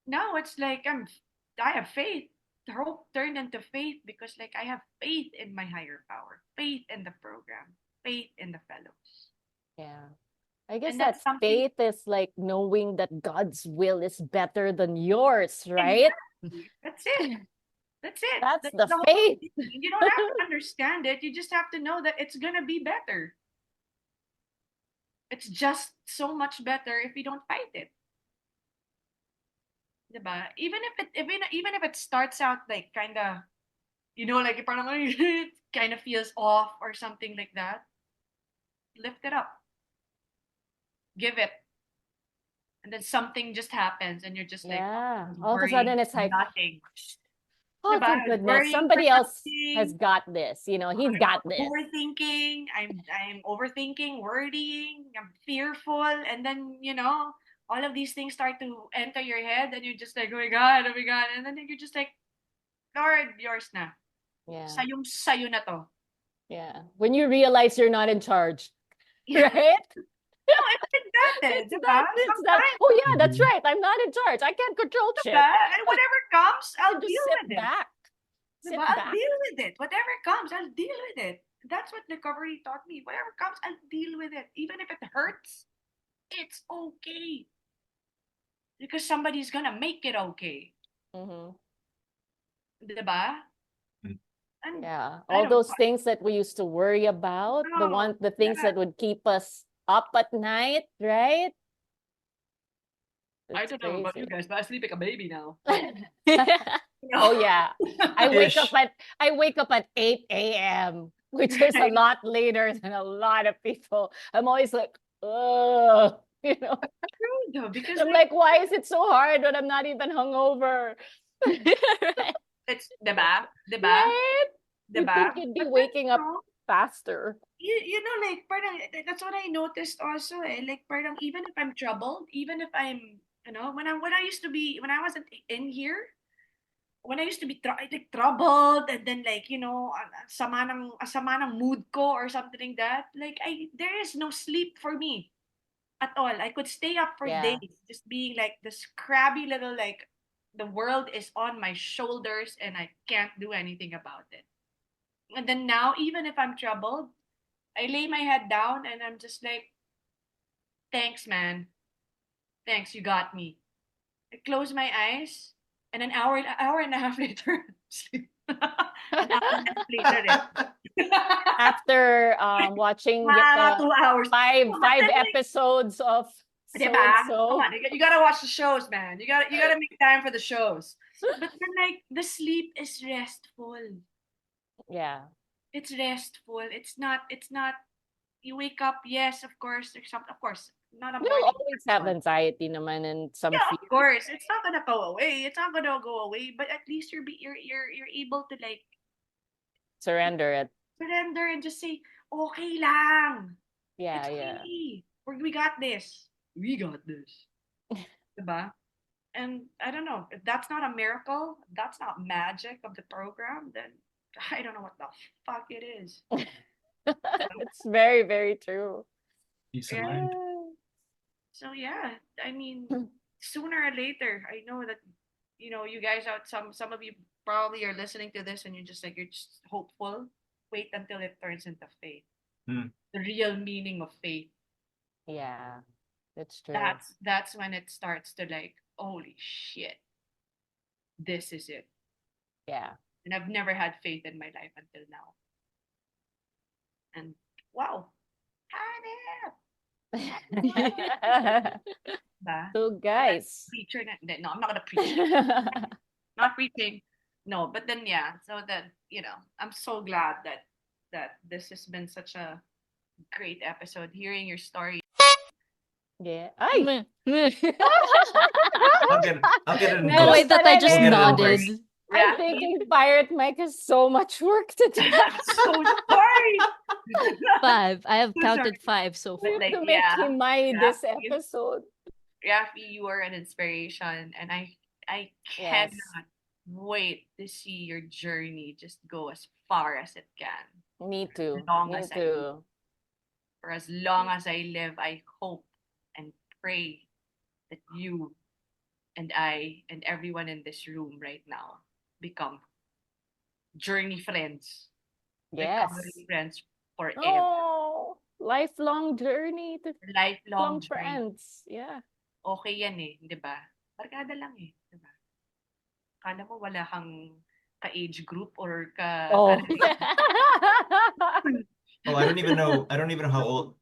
Now it's like I have faith. The hope turned into faith because like I have faith in my higher power, faith in the program, faith in the fellows. Yeah. I guess And that that's something faith is like knowing that God's will is better than yours, right? exactly. That's it. That's it. That's That's the the whole faith. thing. You don't have to understand it. You just have to know that it's gonna be better. It's just so much better if you don't fight it. Diba? Even if it starts out like kinda, like parang it kind of feels off or something like that, lift it up. Give it. And then something just happens and you're just like Yeah. All of a worrying sudden it's like, nothing. oh, Diba? thank goodness. Worrying for Somebody else has nothing. got this. He's got this. Overthinking. I'm overthinking, worrying, I'm fearful, and then all of these things start to enter your head, and you're just like, oh my god, and then you're just like, Lord, yours na. Yeah. Sayo na to. Yeah. When you realize you're not in charge, Yeah. right? No, it's like that, It's diba? that. Sometimes, Oh yeah, that's Mhm. right. I'm not in charge. I can't control shit. diba? And whatever comes, I I'll just deal sit with it. back. Diba? Sit I'll back. deal with it. Whatever comes, I'll deal with it. That's what recovery taught me. Whatever comes, I'll deal with it. Even if it hurts, it's okay. Because somebody's gonna make it okay. Mm-hmm. Diba? Mm. And Yeah. I All don't those know. things that we used to worry about, No, the things yeah. that would keep us up at night, right? I It's don't know about you crazy. guys, but I sleep like a baby now. Oh yeah. I wake up Ish. at 8 a.m., which is a Right. lot later than a lot of people. I'm always like, oh, True though, because I'm like, why is it so hard when I'm not even hungover? Right. it's diba? Diba? Right? You'd Diba? think you'd be But then, waking up faster. like parang that's what I noticed also like parang even if I'm troubled, even if I'm when I used to be when I wasn't in here, when I used to be like troubled, and then like sama ng mood ko or something like that, like there is no sleep for me at all. I could stay up for Yeah. days just being like this crabby little like the world is on my shoulders and I can't do anything about it. And then now, even if I'm troubled, I lay my head down and I'm just like, thanks, man. Thanks, you got me. I close my eyes and an hour and a half later, sleep. An hour and a half later, After watching 2 hours. five Come on, then, like, episodes of so diba? and Come so. on, you gotta watch the shows, man. You gotta make time for the shows. But then, like, the sleep is restful. Yeah. It's restful. It's not. You wake up. Yes, of course. There's some. Of course, not a You'll morning always have person. anxiety naman and some Yeah, of fear. course. It's not gonna go away. It's not gonna go away. But at least you're able to, like, Surrender it. surrender and just say, okay lang. Yeah, It's yeah. okay. We got this. We got this. Diba? And I don't know, if that's not a miracle, if that's not magic of the program, then I don't know what the fuck it is. It's very, very true. Peace of Yeah. mind. So yeah, I mean, sooner or later, I know that, you guys out, some of you probably are listening to this and you're just hopeful. Wait until it turns into faith. Hmm. The real meaning of faith. Yeah, that's true. That's when it starts to, like, holy shit, this is it. Yeah. And I've never had faith in my life until now. And wow, ba? So guys. Preacher na, hindi, no, I'm not gonna preach. Not preaching. No, but then yeah, so that, I'm so glad that this has been such a great episode. Hearing your story. Yeah. Ay! I'll get it in No, The post. way that I just We'll get it in nodded. post. I'm Rafi, thinking Pirate Mike has so much work to do. I'm so sorry. 5. I have So counted 5 so far. Like, to make yeah, him this yeah. episode. Rafi, you are an inspiration, and I Yes. cannot wait to see your journey just go as far as it can. Me too. Long Me as I too. For as long as I live, I hope and pray that you and I and everyone in this room right now become journey friends. Yes. Recovery friends forever. Oh, lifelong journey to Lifelong long journey. friends. Yeah. Okay yan eh, di ba? Barkada lang eh, di ba? Kala mo wala kang ka-age group or ka... Oh. Oh, I don't even know how old.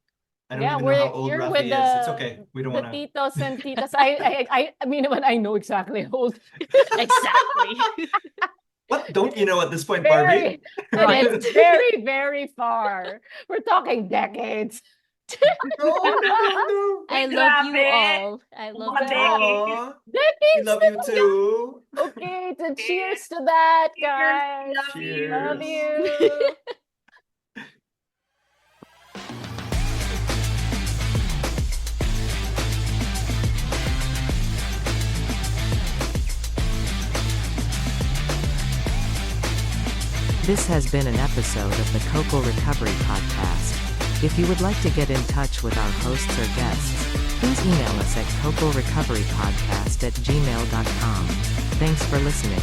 I don't Yeah, even know how old you're Rafi with is. It's okay. We don't the want to. titos and titas. I mean, I know exactly how old. Exactly. What don't you know at this point, Barbie? Very, it's very, very far. We're talking decades. No. I love you Grabe. all. I love Mga you all. Aw, we Decades. love you too. Okay, so cheers to that, guys. Love you. Love you. This has been an episode of the Cocoa Recovery Podcast. If you would like to get in touch with our hosts or guests, please email us at cocoarecoverypodcast@gmail.com. Thanks for listening.